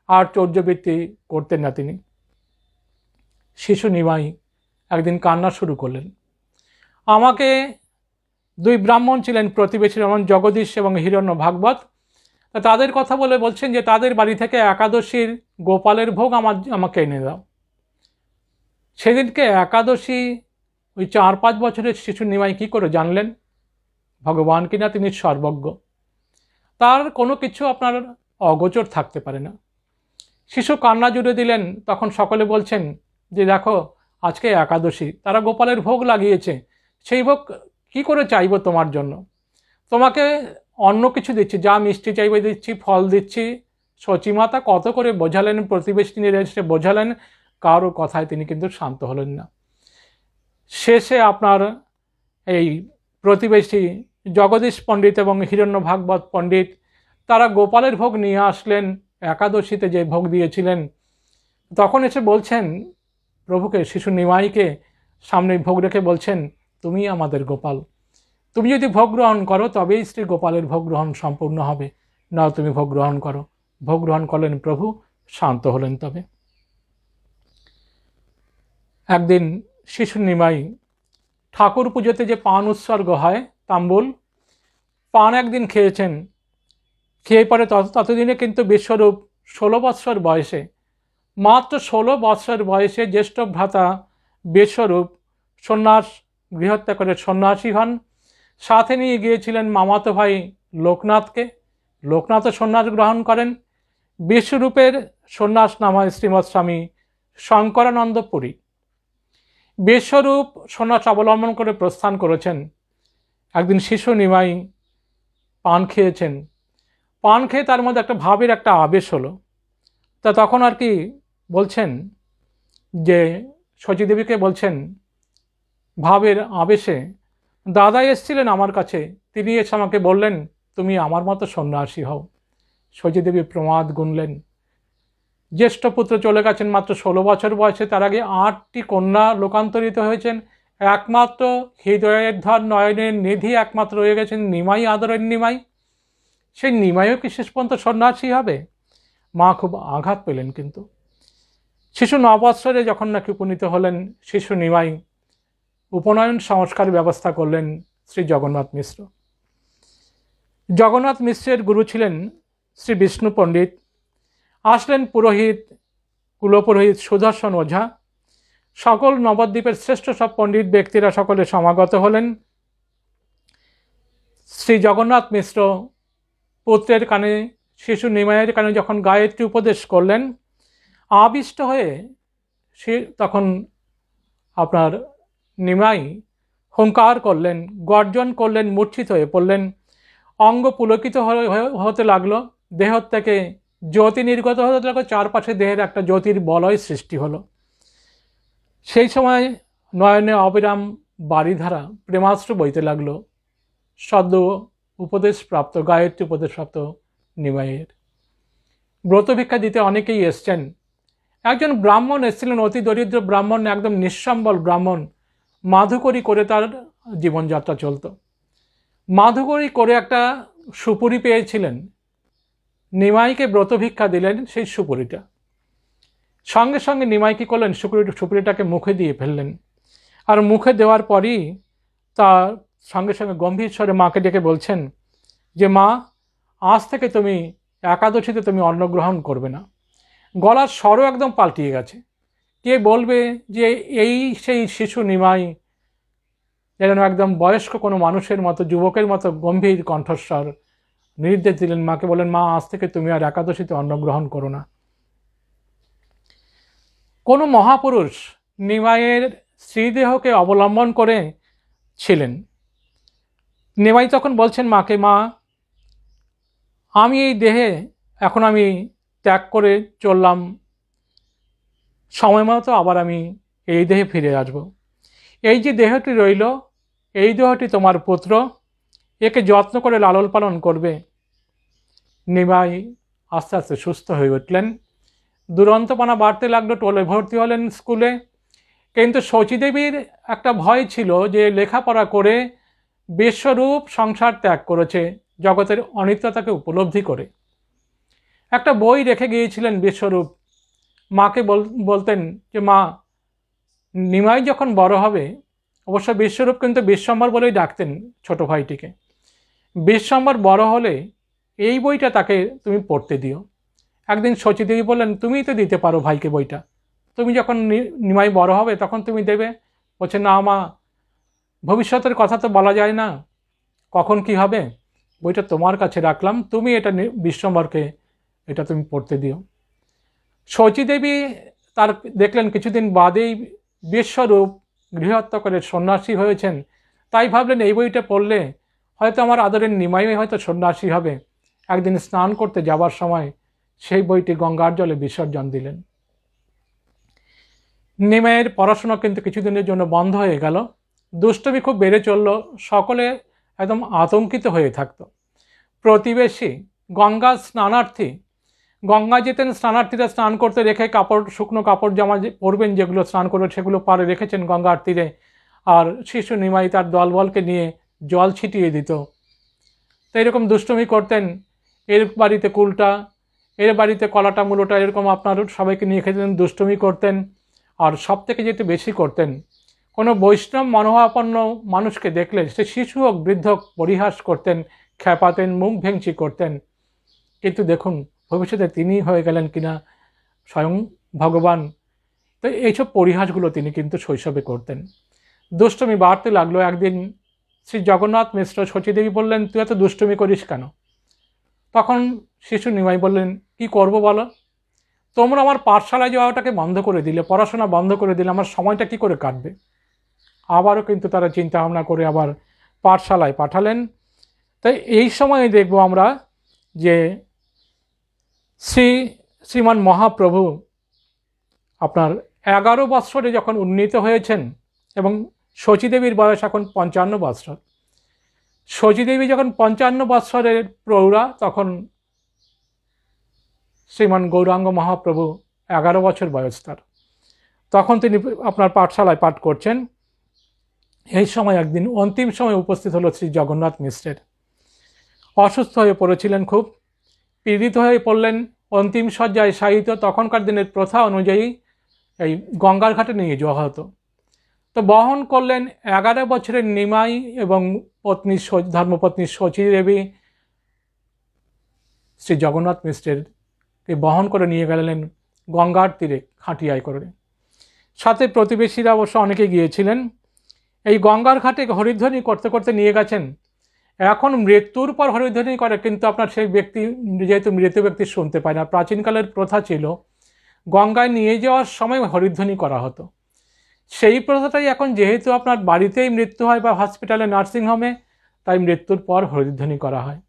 আর চৌর্যবৃত্তি করতেন না তিনি। শিশু নিমাই একদিন কান্না শুরু করলেন। আমাকে দুই ব্রাহ্মণ ছিলেন প্রতিবেশী, যেমন জগদীশ এবং হিরণ্য ভাগবত, তাদের কথা বলে বলছেন যে তাদের বাড়ি থেকে একাদশীর গোপালের ভোগ আমাকে এনে দাও। সেদিনকে একাদশী ওই 4-5 বছরের শিশু নিমাই কি করে জানলেন ভগবান কিনা তিনি সর্বজ্ঞ, তার কোনো কিছু আপনার অগোচর থাকতে পারে না। শিশু কান্না জুড়ে দিলেন, তখন সকলে বলছেন যে দেখো আজকে একাদশী, তারা গোপালের ভোগ লাগিয়েছে, সেই ভোগ কি করে চাইব তোমার জন্য, তোমাকে অন্য কিছু দিচ্ছি, যা মিষ্টি চাইবে দিচ্ছি, ফল দিচ্ছি। সচিমাতা কত করে বোঝালেন, প্রতিবেশিনীরা এসে বোঝালেন, কারো কথায় তিনি কিন্তু শান্ত হলেন না। শেষে আপনার এই প্রতিবেশী জগদীশ পণ্ডিত এবং হিরণ্য ভাগবত পণ্ডিত তারা গোপালের ভোগ নিয়ে আসলেন, একাদশীতে যে ভোগ দিয়েছিলেন। তখন এসে বলছেন প্রভুকে, শিশু নিমাইকে সামনে ভোগ রেখে বলছেন, তুমি আমাদের গোপাল, তুমি যদি ভোগ গ্রহণ করো তবেই শ্রী গোপালের ভোগ গ্রহণ সম্পূর্ণ হবে, না তুমি ভোগ গ্রহণ করো। ভোগ গ্রহণ করলেন প্রভু, শান্ত হলেন। তবে একদিন শিশু নিমাই ঠাকুর পুজোতে যে পান উৎসর্গ হয়, তাম্বুল পান একদিন খেয়েছেন। খেয়ে পরে ততদিনে কিন্তু বিশ্বরূপ 16 বৎসর বয়সে, মাত্র 16 বৎসর বয়সে জ্যেষ্ঠ ভ্রাতা বিশ্বরূপ সন্ন্যাস গৃহত্যাগ করে সন্ন্যাসী হন। সাথে নিয়ে গিয়েছিলেন মামাতো ভাই লোকনাথকে, লোকনাথও সন্ন্যাস গ্রহণ করেন। বিশ্বরূপের সন্ন্যাস নাম হয় শ্রীমৎ স্বামী শঙ্করানন্দ পুরী। বিশ্বরূপ সন্ন্যাস অবলম্বন করে প্রস্থান করেছেন। একদিন শিশু নিমাই পান খেয়েছেন, পান খেয়ে তার মধ্যে একটা ভাবের একটা আবেশ হলো। তা তখন আর কি বলছেন যে শচীদেবীকে বলছেন ভাবের আবেশে, দাদা এসেছিলেন আমার কাছে, তিনি এসে আমাকে বললেন তুমি আমার মতো সন্ন্যাসী হও। শচীদেবী প্রমাদ গুনলেন। জ্যেষ্ঠ পুত্র চলে গেছেন মাত্র 16 বছর বয়সে, তার আগে 8টি কন্যা লোকান্তরিত হয়েছেন, একমাত্র হৃদয়ের ধর নয়নের নিধি একমাত্র রয়ে গেছেন নিমাই, আদরের নিমাই। সেই নিমাইও কি শেষ পর্যন্ত সন্ন্যাসী হবে? মা খুব আঘাত পেলেন। কিন্তু শিশু 9 বৎসরে যখন নাকি উপনীত হলেন শিশু নিমাই, উপনয়ন সংস্কার ব্যবস্থা করলেন শ্রী জগন্নাথ মিশ্র। জগন্নাথ মিশ্রের গুরু ছিলেন শ্রী বিষ্ণু পণ্ডিত। আসলেন পুরোহিত, কুলপুরোহিত সুদর্শন ওঝা, সকল নবদ্বীপের শ্রেষ্ঠ সব পণ্ডিত ব্যক্তিরা সকলে সমাগত হলেন। শ্রী জগন্নাথ মিশ্র পুত্রের কানে, শিশু নিমাইয়ের কানে যখন গায়ত্রী উপদেশ করলেন, আবিষ্ট হয়ে সে তখন আপনার নিমাই হুঙ্কার করলেন, গর্জন করলেন, মূর্ছিত হয়ে পড়লেন, অঙ্গ পুলকিত হতে লাগলো, দেহ থেকে জ্যোতি নির্গত হতে লাগলো, চারপাশে দেহের একটা জ্যোতির বলয় সৃষ্টি হলো। সেই সময় নয়নে অবিরাম বারিধারা প্রেমাশ্রু বইতে লাগলো সদ্য উপদেশপ্রাপ্ত, গায়ত্রী উপদেশপ্রাপ্ত নিমাইয়ের। ব্রত ভিক্ষা দিতে অনেকেই এসছেন। একজন ব্রাহ্মণ এসেছিলেন, অতি দরিদ্র ব্রাহ্মণ, একদম নিঃসম্বল ব্রাহ্মণ, মাধুকরী করে তার জীবনযাত্রা চলত। মাধুকরী করে একটা সুপুরি পেয়েছিলেন, নিমাইকে ব্রত ভিক্ষা দিলেন সেই সুপুরিটা। সঙ্গে সঙ্গে নিমাই কী করলেন, সুপুরিটাকে মুখে দিয়ে ফেললেন। আর মুখে দেওয়ার পরই তার সঙ্গে সঙ্গে গম্ভীর স্বরে মাকে ডেকে বলছেন যে মা, আজ থেকে তুমি একাদশীতে তুমি অন্ন গ্রহণ করবে না। গলার স্বরও একদম পাল্টিয়ে গেছে। কে বলবে যে এই সেই শিশু নিমাই, যেন একদম বয়স্ক কোনো মানুষের মতো, যুবকের মতো গম্ভীর কণ্ঠস্বর নির্দেশ দিলেন মাকে, বলেন, মা, আজ থেকে তুমি আর একাদশীতে অন্ন গ্রহণ করো না। কোনো মহাপুরুষ নিমাইয়ের স্ত্রীদেহকে অবলম্বন করে ছিলেন। নিমাই তখন বলছেন মাকে, মা, আমি এই দেহে এখন আমি ত্যাগ করে চললাম, সময় মতো আবার আমি এই দেহে ফিরে আসব। এই যে দেহটি রইল, এই দেহটি তোমার পুত্র, একে যত্ন করে লালন পালন করবে। নিমাই আস্তে আস্তে সুস্থ হয়ে উঠলেন, দুরন্তপনা বাড়তে লাগলো, টোলে ভর্তি হলেন স্কুলে। কিন্তু শচীদেবীর একটা ভয় ছিল যে লেখাপড়া করে বিশ্বরূপ সংসার ত্যাগ করেছে জগতের অনিত্যতাকে উপলব্ধি করে। একটা বই রেখে গিয়েছিলেন বিশ্বরূপ। মাকে বলতেন যে, মা, নিমাই যখন বড় হবে, অবশ্য বিশ্বরূপ কিন্তু বিশ্বম্বর বলেই ডাকতেন ছোট ভাইটিকে, বিশ্বম্বর বড় হলে এই বইটা তাকে তুমি পড়তে দিও। একদিন শচীদেবী বললেন, তুমিই তো দিতে পারো ভাইকে বইটা, তুমি যখন নিমাই বড় হবে তখন তুমি দেবে। বলছে, না মা, ভবিষ্যতের কথা তো বলা যায় না, কখন কি হবে, বইটা তোমার কাছে রাখলাম, তুমি এটা বিশ্বম্বরকে এটা তুমি পড়তে দিও। শচীদেবী তার দেখলেন কিছুদিন বাদেই বিশ্বরূপ গৃহত্যাগ করে সন্ন্যাসী হয়েছেন, তাই ভাবলেন এই বইটা পড়লে হয়তো আমার আদরের নিমাই হয়তো সন্ন্যাসী হবে। একদিন স্নান করতে যাবার সময় সেই বইটি গঙ্গার জলে বিসর্জন দিলেন। নিমাইয়ের পড়াশোনা কিন্তু কিছুদিনের জন্য বন্ধ হয়ে গেল, দুষ্টমি খুব বেড়ে চলল, সকলে একদম আতঙ্কিত হয়ে থাকত। প্রতিবেশী গঙ্গা স্নানার্থী, গঙ্গা যেতেন স্নানার্থীরা স্নান করতে, রেখে কাপড়, শুকনো কাপড় জামা পরবেন যেগুলো স্নান করবেন সেগুলো পারে রেখেছেন গঙ্গার তীরে, আর শিশু নিমাই তার দলবলকে নিয়ে জল ছিটিয়ে দিত। তো এরকম দুষ্টুমি করতেন। এর বাড়িতে কুলটা, এর বাড়িতে কলাটা মূলোটা, এরকম আপনার সবাইকে নিয়ে খেতেন, দুষ্টুমি করতেন। আর সব থেকে যেটা বেশি করতেন, কোনো বৈষ্ণব মনোভাবাপন্ন মানুষকে দেখলে, সে শিশু হোক বৃদ্ধ হোক, পরিহাস করতেন, খ্যাপাতেন, মুখ ভেঙচি করতেন। কিন্তু দেখুন ভবিষ্যতে তিনি হয়ে গেলেন কিনা স্বয়ং ভগবান। তো এইসব পরিহাসগুলো তিনি কিন্তু শৈশবে করতেন। দুষ্টুমি বাড়তে লাগলো। একদিন শ্রী জগন্নাথ মিশ্র শচীদেবী বললেন, তুই এত দুষ্টুমি করিস কেন? তখন শিশু নিমাই বললেন, কি করব বলো, তোমরা আমার পাঠশালায় যাওয়াটাকে বন্ধ করে দিলে, পড়াশোনা বন্ধ করে দিলে, আমার সময়টা কি করে কাটবে? আবারও কিন্তু তারা চিন্তা ভাবনা করে আবার পাঠশালায় পাঠালেন। তাই এই সময়ে দেখব আমরা যে শ্রীমান মহাপ্রভু আপনার 11 বৎসরে যখন উন্নীত হয়েছেন, এবং শচীদেবীর বয়স এখন 55 বৎসর। শচীদেবী যখন 55 বৎসরের প্রৌঢ়া, তখন শ্রীমান গৌরাঙ্গ মহাপ্রভু 11 বছর বয়স তার। তখন তিনি আপনার পাঠশালায় পাঠ করছেন। এই সময় একদিন অন্তিম সময় উপস্থিত হলো শ্রী জগন্নাথ মিশ্রের। অসুস্থ হয়ে পড়েছিলেন, খুব পীড়িত হয়ে পড়লেন, অন্তিম শয্যায় শায়িত। তখনকার দিনের প্রথা অনুযায়ী এই গঙ্গার ঘাটে নিয়ে যাওয়া হতো। তো বহন করলেন 11 বছরের নিমাই এবং পত্নী, ধর্মপত্নী শচীদেবী শ্রী জগন্নাথ মিশ্রেরকে বহন করে নিয়ে গেলেন গঙ্গার তীরে খাটিয়ায় করে। সাথে প্রতিবেশীরা অবশ্য অনেকে গিয়েছিলেন। এই গঙ্গার ঘাটে হরিধ্বনি করতে করতে নিয়ে গেছেন। এখন মৃত্যুর পর হরিধ্বনি করে, কিন্তু আপনার সেই ব্যক্তি যেহেতু মৃত ব্যক্তি শুনতে পায় না, প্রাচীনকালের প্রথা ছিল গঙ্গায় নিয়ে যাওয়ার সময় হরিধ্বনি করা হতো। সেই প্রথাটাই এখন যেহেতু আপনার বাড়িতেই মৃত্যু হয় বা হসপিটালে, নার্সিংহোমে, তাই মৃত্যুর পর হরিধ্বনি করা হয়।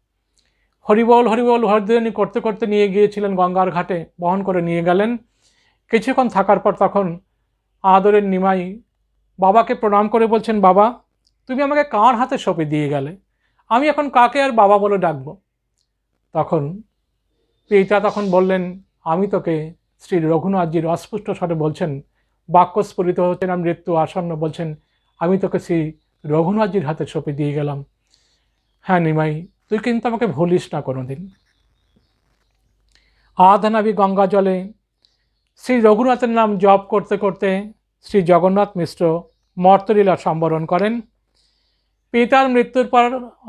হরিবল হরিবল হরিধ্বনি করতে করতে নিয়ে গিয়েছিলেন গঙ্গার ঘাটে, বহন করে নিয়ে গেলেন। কিছুক্ষণ থাকার পর তখন আদরের নিমাই বাবাকে প্রণাম করে বলছেন, বাবা, তুমি আমাকে কার হাতে সঁপে দিয়ে গেলে, আমি এখন কাকে আর বাবা বলে ডাকবো? তখন পিতা তখন বললেন, আমি তোকে, শ্রী রঘুনাথজির অস্পষ্ট স্বরে বলছেন, বাক্যস্ফুরিত হচ্ছেন, মৃত্যু আসন্ন, বলছেন, আমি তোকে শ্রী রঘুনাথজির হাতে সঁপে দিয়ে গেলাম। হ্যাঁ নিমাই, তুই কিন্তু আমাকে ভুলিস না কোনোদিন। আধানাবি গঙ্গা জলে শ্রী রঘুনাথের নাম জপ করতে করতে শ্রী জগন্নাথ মিশ্র মর্তলীলা সম্বরণ করেন। পিতার মৃত্যুর পর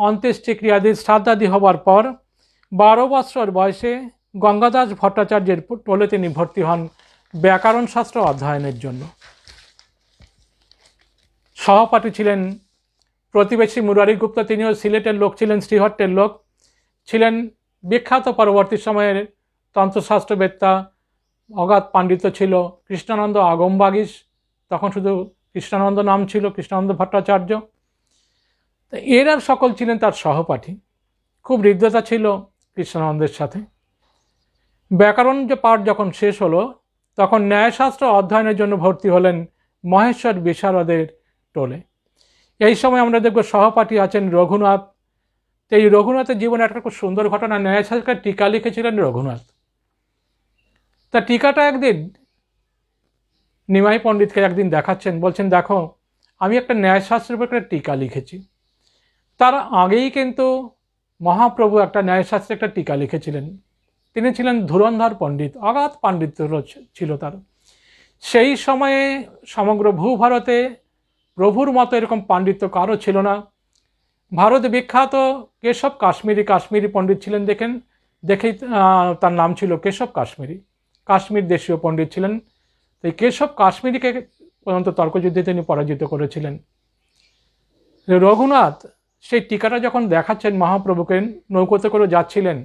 অন্ত্যেষ্টিক্রিয়াদি শ্রাদ্ধাদি হবার পর 12 বৎসর বয়সে গঙ্গাদাস ভট্টাচার্যের টোলে তিনি ভর্তি হন ব্যাকরণ শাস্ত্র অধ্যয়নের জন্য। সহপাঠী ছিলেন প্রতিবেশী মুরারিগুপ্ত, তিনিও সিলেটের লোক ছিলেন, শ্রীহট্টের লোক ছিলেন, বিখ্যাত পরবর্তী সময়ের তন্ত্রশাস্ত্রবেত্তা, অগাধ পাণ্ডিত্য ছিল। কৃষ্ণানন্দ আগমবাগীশ, তখন শুধু কৃষ্ণানন্দ নাম ছিল, কৃষ্ণানন্দ ভট্টাচার্য। তো এরা সকল ছিলেন তার সহপাঠী। খুব হৃদ্যতা ছিল কৃষ্ণানন্দের সাথে। ব্যাকরণ যে পাঠ যখন শেষ হলো, তখন ন্যায়শাস্ত্র অধ্যয়নের জন্য ভর্তি হলেন মহেশ্বর বিশারদের টোলে। এই সময় আমরা দেখব সহপাঠী আছেন রঘুনাথ। তো এই রঘুনাথের জীবনে একটা খুব সুন্দর ঘটনা, ন্যায়শাস্ত্রের টিকা লিখেছিলেন রঘুনাথ। তা টিকাটা একদিন নিমাই পণ্ডিতকে একদিন দেখাচ্ছেন, বলছেন দেখো আমি একটা ন্যায়শাস্ত্রের উপর একটা টিকা লিখেছি। তার আগেই কিন্তু মহাপ্রভু একটা ন্যায়শাস্ত্রে একটা টিকা লিখেছিলেন। তিনি ছিলেন ধুরন্ধর পণ্ডিত, অগাধ পাণ্ডিত্য ছিল তার। সেই সময়ে সমগ্র ভূভারতে প্রভুর মতো এরকম পাণ্ডিত্য কারও ছিল না। ভারতে বিখ্যাত কেশব কাশ্মীরি পণ্ডিত ছিলেন, দেখেই তার নাম ছিল কেশব কাশ্মীরি, কাশ্মীর দেশীয় পণ্ডিত ছিলেন। এই কেশব কাশ্মীরিকে পর্যন্ত তর্কযুদ্ধে তিনি পরাজিত করেছিলেন। রঘুনাথ সেই টিকাটা যখন দেখাচ্ছেন মহাপ্রভুকে, নৌকোতে করে যাচ্ছিলেন,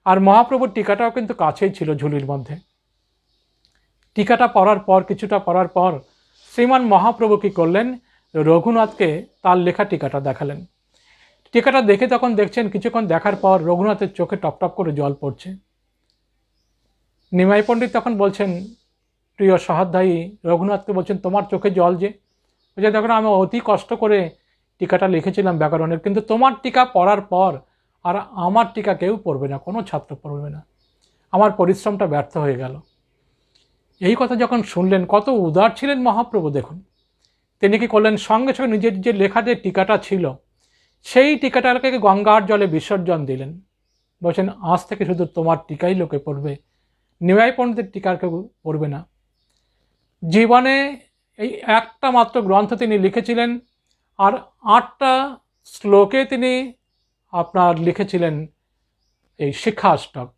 আর মহাপ্রভুর টিকাটাও কিন্তু কাছেই ছিল ঝুলির মধ্যে। টিকাটা পড়ার পর, কিছুটা পড়ার পর শ্রীমান মহাপ্রভু কী করলেন, রঘুনাথকে তার লেখা টিকাটা দেখালেন। টিকাটা দেখে তখন দেখছেন, কিছুক্ষণ দেখার পর রঘুনাথের চোখে টপটপ করে জল পড়ছে। নিমাই পণ্ডিত তখন বলছেন, প্রিয় সহাধ্যায়ী রঘুনাথকে বলছেন, তোমার চোখে জল যে? বলছে দেখুন আমি অতি কষ্ট করে টিকাটা লিখেছিলাম ব্যাকরণের, কিন্তু তোমার টিকা পড়ার পর আর আমার টিকা কেউ পড়বে না, কোনো ছাত্র পড়বে না, আমার পরিশ্রমটা ব্যর্থ হয়ে গেল। এই কথা যখন শুনলেন, কত উদার ছিলেন মহাপ্রভু দেখুন। তিনি কি করলেন, সঙ্গে সঙ্গে নিজের যে লেখা যে টিকাটা ছিল সেই টিকাটাকে গঙ্গার জলে বিসর্জন দিলেন। বলছেন আজ থেকে শুধু তোমার টিকাই লোকে পড়বে, নিমাই পণ্ডিতের টিকার কেউ পড়বে না। জীবনে এই একটা মাত্র গ্রন্থ তিনি লিখেছিলেন, আর 8টা শ্লোকে তিনি আপনার লিখেছিলেন এই শিক্ষাষ্টক।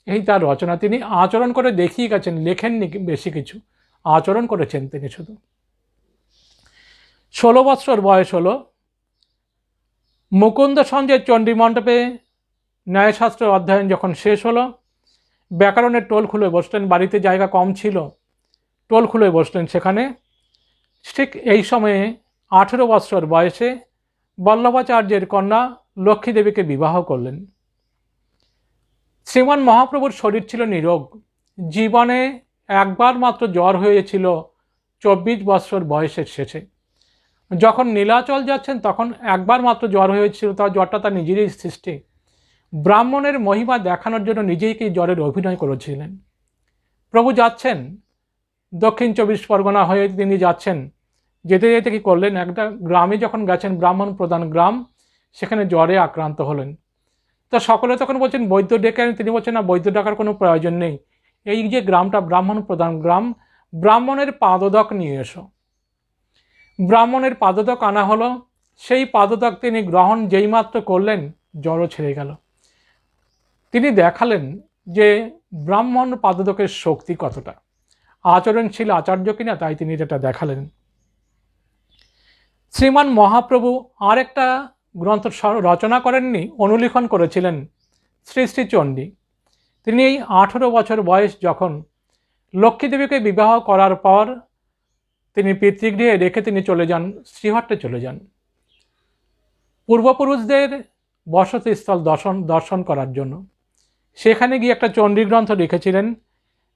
এই তার রচনা। তিনি আচরণ করে দেখিয়ে গেছেন, লেখেননি বেশি কিছু, আচরণ করেছেন তিনি শুধু। 16 বৎসর বয়স হলো, মুকুন্দ সঞ্জয় চণ্ডী মণ্ডপে ন্যায়শাস্ত্র অধ্যয়ন যখন শেষ হলো, ব্যাকরণের টোল খুলে বসলেন। বাড়িতে জায়গা কম ছিল, টোল খুলে বসলেন সেখানে। ঠিক এই সময়ে 18 বৎসর বয়সে বল্লভাচার্যের কন্যা লক্ষ্মী দেবীকে বিবাহ করলেন। শ্রীমান মহাপ্রভুর শরীর ছিল নিরোগ। জীবনে একবার মাত্র জ্বর হয়েছিল 24 বৎসর বয়সের শেষে। যখন নীলাচল যাচ্ছেন তখন একবার মাত্র জ্বর হয়েছিল, তার জ্বরটা তার নিজেরই সৃষ্টি। ব্রাহ্মণের মহিমা দেখানোর জন্য নিজেই কি জ্বরের অভিনয় করেছিলেন। প্রভু যাচ্ছেন, দক্ষিণ 24 পরগনা হয়ে তিনি যাচ্ছেন, যেতে যেতে কী করলেন, একটা গ্রামে যখন গেছেন, ব্রাহ্মণ প্রধান গ্রাম, সেখানে জ্বরে আক্রান্ত হলেন। তো সকলে তখন বলছেন বৈদ্য ডেকে আনেন। তিনি বলছেন না, বৈদ্য ডাকার কোনো প্রয়োজন নেই, এই যে গ্রামটা ব্রাহ্মণ প্রধান গ্রাম, ব্রাহ্মণের পাদদক নিয়ে এসো। ব্রাহ্মণের পাদদক আনা হলো। সেই পাদদক তিনি গ্রহণ যেইমাত্র করলেন, জ্বরও ছেড়ে গেল। তিনি দেখালেন যে ব্রাহ্মণ পাদদকের শক্তি কতটা, আচরণশীল আচার্য কিনা, তাই তিনি যেটা দেখালেন। শ্রীমান মহাপ্রভু আরেকটা গ্রন্থ রচনা করেননি, অনুলিখন করেছিলেন, শ্রী শ্রী চণ্ডী। তিনি এই 18 বছর বয়স যখন লক্ষ্মীদেবীকে বিবাহ করার পর তিনি পিতৃগৃহে রেখে তিনি চলে যান, শ্রীহট্টে চলে যান পূর্বপুরুষদের বসতিস্থল দর্শন করার জন্য। সেখানে গিয়ে একটা চণ্ডী গ্রন্থ লিখেছিলেন।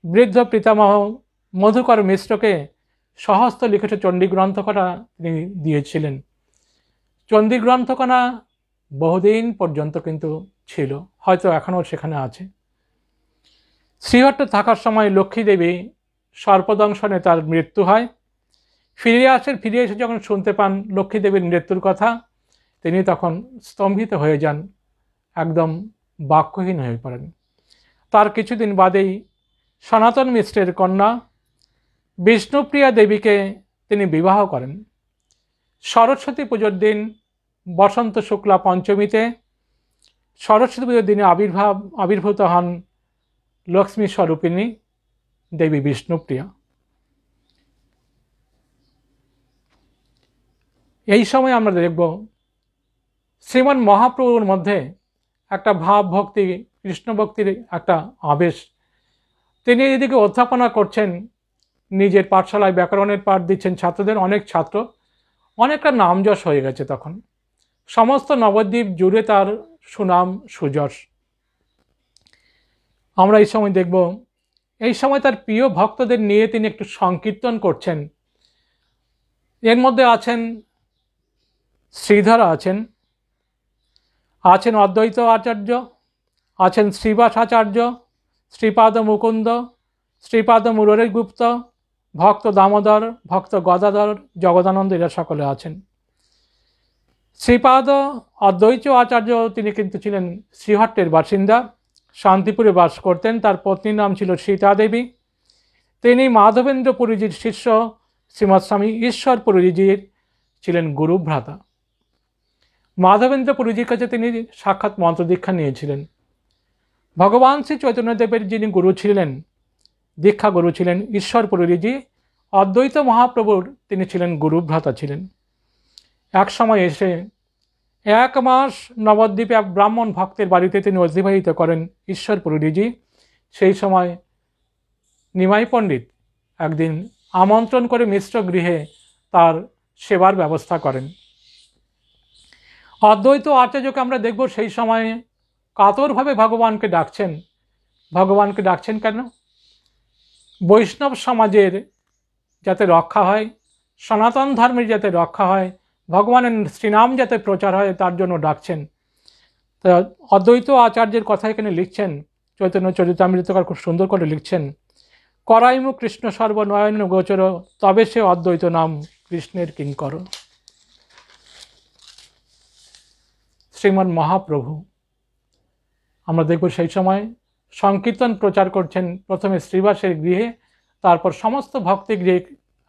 বৃদ্ধ পিতামহ মধুকর মিশ্রকে সহস্ত লিখিত চণ্ডী গ্রন্থকনা তিনি দিয়েছিলেন। চণ্ডী গ্রন্থকনা বহুদিন পর্যন্ত কিন্তু ছিল, হয়তো এখনও সেখানে আছে। শ্রীহট্টে থাকার সময় লক্ষ্মী দেবী সর্পদংশনে তার মৃত্যু হয়। ফিরে এসে যখন শুনতে পান লক্ষ্মী দেবীর মৃত্যুর কথা, তিনি তখন স্তম্ভিত হয়ে যান, একদম বাক্যহীন হয়ে পড়েন। তার কিছুদিন বাদেই সনাতন মিশ্রের কন্যা বিষ্ণুপ্রিয়া দেবীকে তিনি বিবাহ করেন। সরস্বতী পুজোর দিন, বসন্ত শুক্লা পঞ্চমীতে সরস্বতী পুজোর দিনে আবির্ভূত হন লক্ষ্মী স্বরূপিণী দেবী বিষ্ণুপ্রিয়া। এই সময় আমরা দেখব শ্রীমান মহাপ্রভুর মধ্যে একটা ভাব ভক্তি, কৃষ্ণ ভক্তির একটা আবেশ। তিনি এদিকে অধ্যাপনা করছেন, নিজের পাঠশালায় ব্যাকরণের পাঠ দিচ্ছেন ছাত্রদের, অনেক ছাত্র, অনেকটা নামযশ হয়ে গেছে তখন, সমস্ত নবদ্বীপ জুড়ে তার সুনাম সুযশ। আমরা এই সময় দেখব, এই সময় তার প্রিয় ভক্তদের নিয়ে তিনি একটু সংকীর্তন করছেন। এর মধ্যে আছেন শ্রীধর, আছেন অদ্বৈত আচার্য, আছেন শ্রীবাস আচার্য, শ্রীপাদ মুকুন্দ, শ্রীপাদ মুরারি গুপ্ত, ভক্ত দামোদর, ভক্ত গদাধর, জগদানন্দ, এরা সকলে আছেন। শ্রীপাদ অদ্বৈত আচার্য তিনি কিন্তু ছিলেন শ্রীহট্টের বাসিন্দা, শান্তিপুরে বাস করতেন। তার পত্নীর নাম ছিল সীতা দেবী। তিনি মাধবেন্দ্র পুরীজির শিষ্য শ্রীমৎ স্বামী ঈশ্বর পুরীজির ছিলেন গুরুভ্রাতা। মাধবেন্দ্র পুরীজির কাছে তিনি সাক্ষাৎ মন্ত্র দীক্ষা নিয়েছিলেন। ভগবান শ্রী চৈতন্যদেবের যিনি গুরু ছিলেন, দীক্ষা গুরু ছিলেন ঈশ্বর পুরীজি, অদ্বৈত মহাপ্রভুর তিনি ছিলেন গুরুভ্রাতা ছিলেন। এক সময় এসে 1 মাস নবদ্বীপে এক ব্রাহ্মণ ভক্তের বাড়িতে তিনি অতিবাহিত করেন ঈশ্বর পুরীজি। সেই সময় নিমাই পণ্ডিত একদিন আমন্ত্রণ করে মিশ্র গৃহে তার সেবার ব্যবস্থা করেন। অদ্বৈত আচার্যকে আমরা দেখব সেই সময় কাতরভাবে ভগবানকে ডাকছেন। ভগবানকে ডাকছেন কেন? বৈষ্ণব সমাজের যাতে রক্ষা হয়, সনাতন ধর্মের যাতে রক্ষা হয়, ভগবানের শ্রীনাম যাতে প্রচার হয়, তার জন্য ডাকছেন। তা অদ্বৈত আচার্যের কথা এখানে লিখছেন, চৈতন্য চরিতামৃতকার খুব সুন্দর করে লিখছেন, করাইমু কৃষ্ণ সর্বনয়ন গোচর, তবে সে অদ্বৈত নাম কৃষ্ণের কিঙ্কর। শ্রীমান মহাপ্রভু আমরা দেখব সেই সময় সংকীর্তন প্রচার করছেন, প্রথমে শ্রীবাসের গৃহে, তারপর সমস্ত ভক্তি গৃহে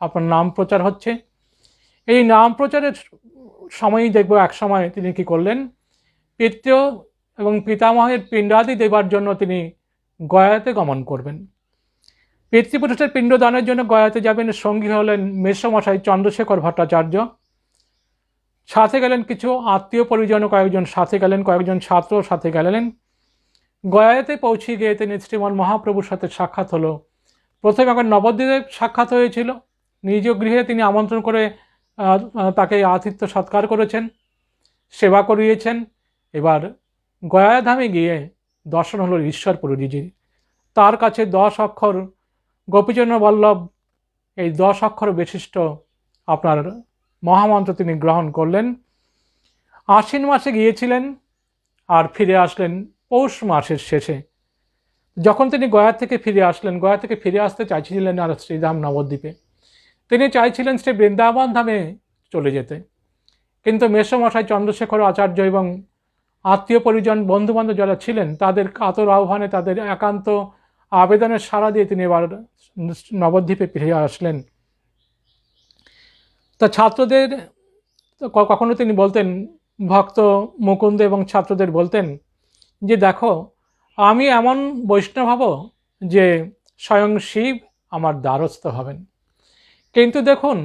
আপনার নাম প্রচার হচ্ছে। এই নাম প্রচারের সময়ই দেখব এক সময় তিনি কি করলেন, পিতৃ এবং পিতামহের পিণ্ডাদি দেবার জন্য তিনি গয়াতে গমন করবেন। পিতৃপুরুষের পিণ্ডদানের জন্য গয়াতে যাবেন। সঙ্গী হলেন মেসমশাই চন্দ্রশেখর ভট্টাচার্য, সাথে গেলেন কিছু আত্মীয় পরিজন, কয়েকজন সাথে গেলেন, কয়েকজন ছাত্র সাথে গেলেন। গয়াতে পৌঁছে গিয়ে তিনি শ্রীমান মহাপ্রভুর সাথে সাক্ষাৎ হলো। প্রথমে এখন নবদ্বীপে সাক্ষাৎ হয়েছিল, নিজ গৃহে তিনি আমন্ত্রণ করে তাকে আতিথ্য সৎকার করেছেন, সেবা করিয়েছেন। এবার গয়াধামে গিয়ে দর্শন হলো ঈশ্বর পুরীজির। তার কাছে 10 অক্ষর গোপীচন্দ্র বল্লভ, এই 10 অক্ষর বিশিষ্ট আপনার মহামন্ত্র তিনি গ্রহণ করলেন। আশ্বিন মাসে গিয়েছিলেন আর ফিরে আসলেন পৌষ মাসের শেষে। যখন তিনি গয়া থেকে ফিরে আসলেন, গয়া থেকে ফিরে আসতে চাইছিলেন আর শ্রীধাম নবদ্বীপে, তিনি চাইছিলেন শ্রী বৃন্দাবন ধামে চলে যেতে, কিন্তু মেসমশাই চন্দ্রশেখর আচার্য এবং আত্মীয় পরিজন বন্ধুবান্ধব যারা ছিলেন তাদের কাতর আহ্বানে, তাদের একান্ত আবেদনের সাড়া দিয়ে তিনি এবার নবদ্বীপে ফিরে আসলেন। তা ছাত্রদের কখনো তিনি বলতেন, ভক্ত মুকুন্দ এবং ছাত্রদের বলতেন যে দেখো, আমি এমন বৈষ্ণব হব যে স্বয়ং শিব আমার দ্বারস্থ হবেন। কিন্তু দেখুন,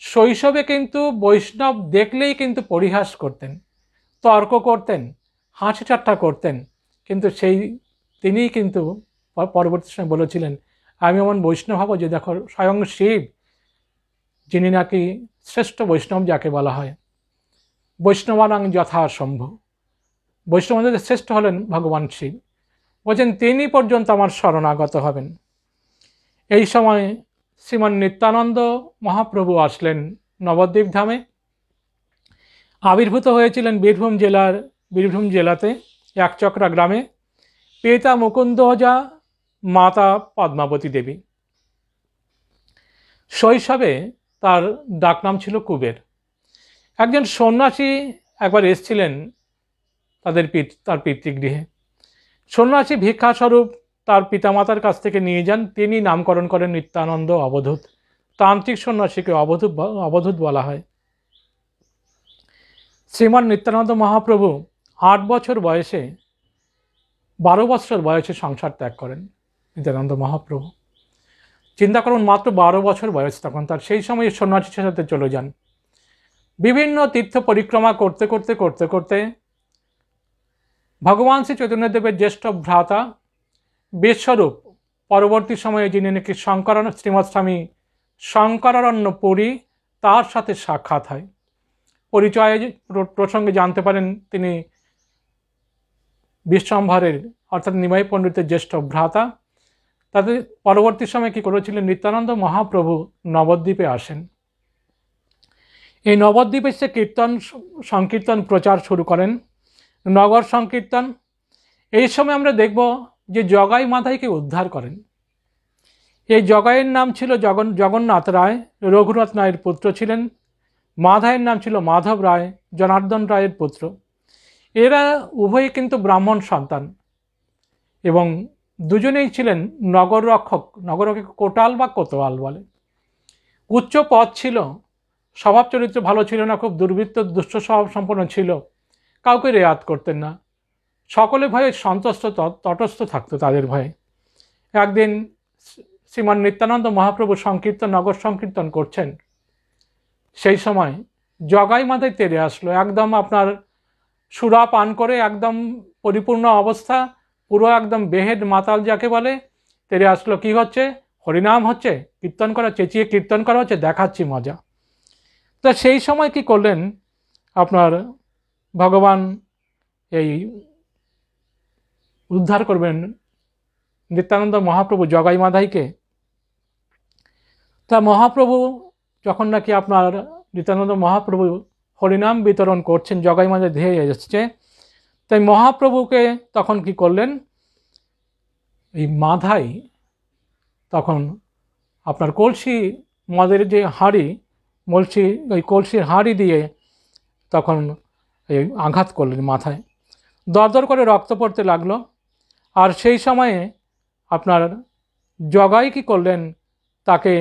শৈশবে কিন্তু বৈষ্ণব দেখলেই কিন্তু পরিহাস করতেন, তর্ক করতেন, হাসি ঠাট্টা করতেন, কিন্তু তিনিই কিন্তু পরবর্তী সময় বলেছিলেন, আমি এমন বৈষ্ণব হব যে দেখো স্বয়ং শিব, যিনি নাকি শ্রেষ্ঠ বৈষ্ণব যাকে বলা হয়, বৈষ্ণবানাং যথাসম্ভ, বৈষ্ণবদের শ্রেষ্ঠ হলেন ভগবান শিব, বলছেন তিনি পর্যন্ত আমার শরণাগত হবেন। এই সময় শ্রীমান নিত্যানন্দ মহাপ্রভু আসলেন নবদ্বীপ ধামে। আবির্ভূত হয়েছিলেন বীরভূম জেলাতে একচক্রা গ্রামে। পিতা মুকুন্দ ওঝা, মাতা পদ্মাবতী দেবী। শৈশবে তার ডাকনাম ছিল কুবের। একজন সন্ন্যাসী একবার এসেছিলেন তার পিতৃগৃহে। সন্ন্যাসী ভিক্ষাস্বরূপ তার পিতামাতার কাছ থেকে নিয়ে যান, তিনি নামকরণ করেন নিত্যানন্দ অবধূত। তান্ত্রিক সন্ন্যাসীকে অবধূত বলা হয়। শ্রীমান নিত্যানন্দ মহাপ্রভু 8 বছর বয়সে 12 বছর বয়সে সংসার ত্যাগ করেন। নিত্যানন্দ মহাপ্রভু চিন্তা করুন, মাত্র 12 বছর বয়স তখন তার, সেই সময় সন্ন্যাসীর সাথে চলে যান। বিভিন্ন তীর্থ পরিক্রমা করতে করতে করতে করতে ভগবান শ্রী চৈতন্যদেবের জ্যেষ্ঠ ভ্রাতা বিশ্বরূপ, পরবর্তী সময়ে যিনি নাকি শ্রীমৎ স্বামী শঙ্করারণ্য পুরী, তার সাথে সাক্ষাৎ হয়। পরিচয় প্রসঙ্গে জানতে পারেন তিনি বিশ্বম্ভরের অর্থাৎ নিমাই পণ্ডিতের জ্যেষ্ঠ ভ্রাতা। তাদের পরবর্তী সময়ে কি করেছিলেন, নিত্যানন্দ মহাপ্রভু নবদ্বীপে আসেন। এই নবদ্বীপে সে সংকীর্তন প্রচার শুরু করেন, নগর সংকীর্তন। এই সময় আমরা দেখব যে জগাই মাধাইকে উদ্ধার করেন। এই জগাইয়ের নাম ছিল জগন্নাথ রায়, রঘুনাথ রায়ের পুত্র ছিলেন। মাধাইয়ের নাম ছিল মাধব রায়, জনার্দন রায়ের পুত্র। এরা উভয়ই কিন্তু ব্রাহ্মণ সন্তান এবং দুজনেই ছিলেন নগররক্ষক। নগররক্ষক কোটাল বা কোতোয়াল বলে। উচ্চ পদ ছিল, স্বভাব চরিত্র ভালো ছিল না, খুব দুর্বৃত্ত দুষ্ট স্বভাব সম্পন্ন ছিল, কাউকে রেয়াত করতেন না, সকলে ভয়ে তটস্থ থাকতো তাদের ভয়ে। একদিন শ্রীমান নিত্যানন্দ মহাপ্রভু নগর সংকীর্তন করছেন, সেই সময় জগাই মাথায় তেড়ে আসলো, একদম আপনার সুরা পান করে একদম পরিপূর্ণ অবস্থা, পুরো একদম বেহেড মাতাল যাকে বলে, তেড়ে আসলো। কি হচ্ছে? হরিনাম হচ্ছে, কীর্তন করা, চেঁচিয়ে কীর্তন করা হচ্ছে, দেখাচ্ছি মজা। তো সেই সময় কি করলেন আপনার ভগবান, এই উদ্ধার করবেন নিত্যানন্দ মহাপ্রভু জগাই মাধাইকে। তা মহাপ্রভু যখন নাকি আপনার নিত্যানন্দ মহাপ্রভু হরিনাম বিতরণ করছেন, জগাই মাধাই ধেয়ে এসছে, তাই মহাপ্রভুকে তখন কি করলেন, এই মাধাই তখন আপনার কলসি মদের যে হাঁড়ি, ওই কলসির হাঁড়ি দিয়ে তখন এই আঘাত করলেন মাথায়, দরদর করে রক্ত পড়তে লাগলো। আর সেই সময়ে আপনার জগাই কি করলেন, তাকে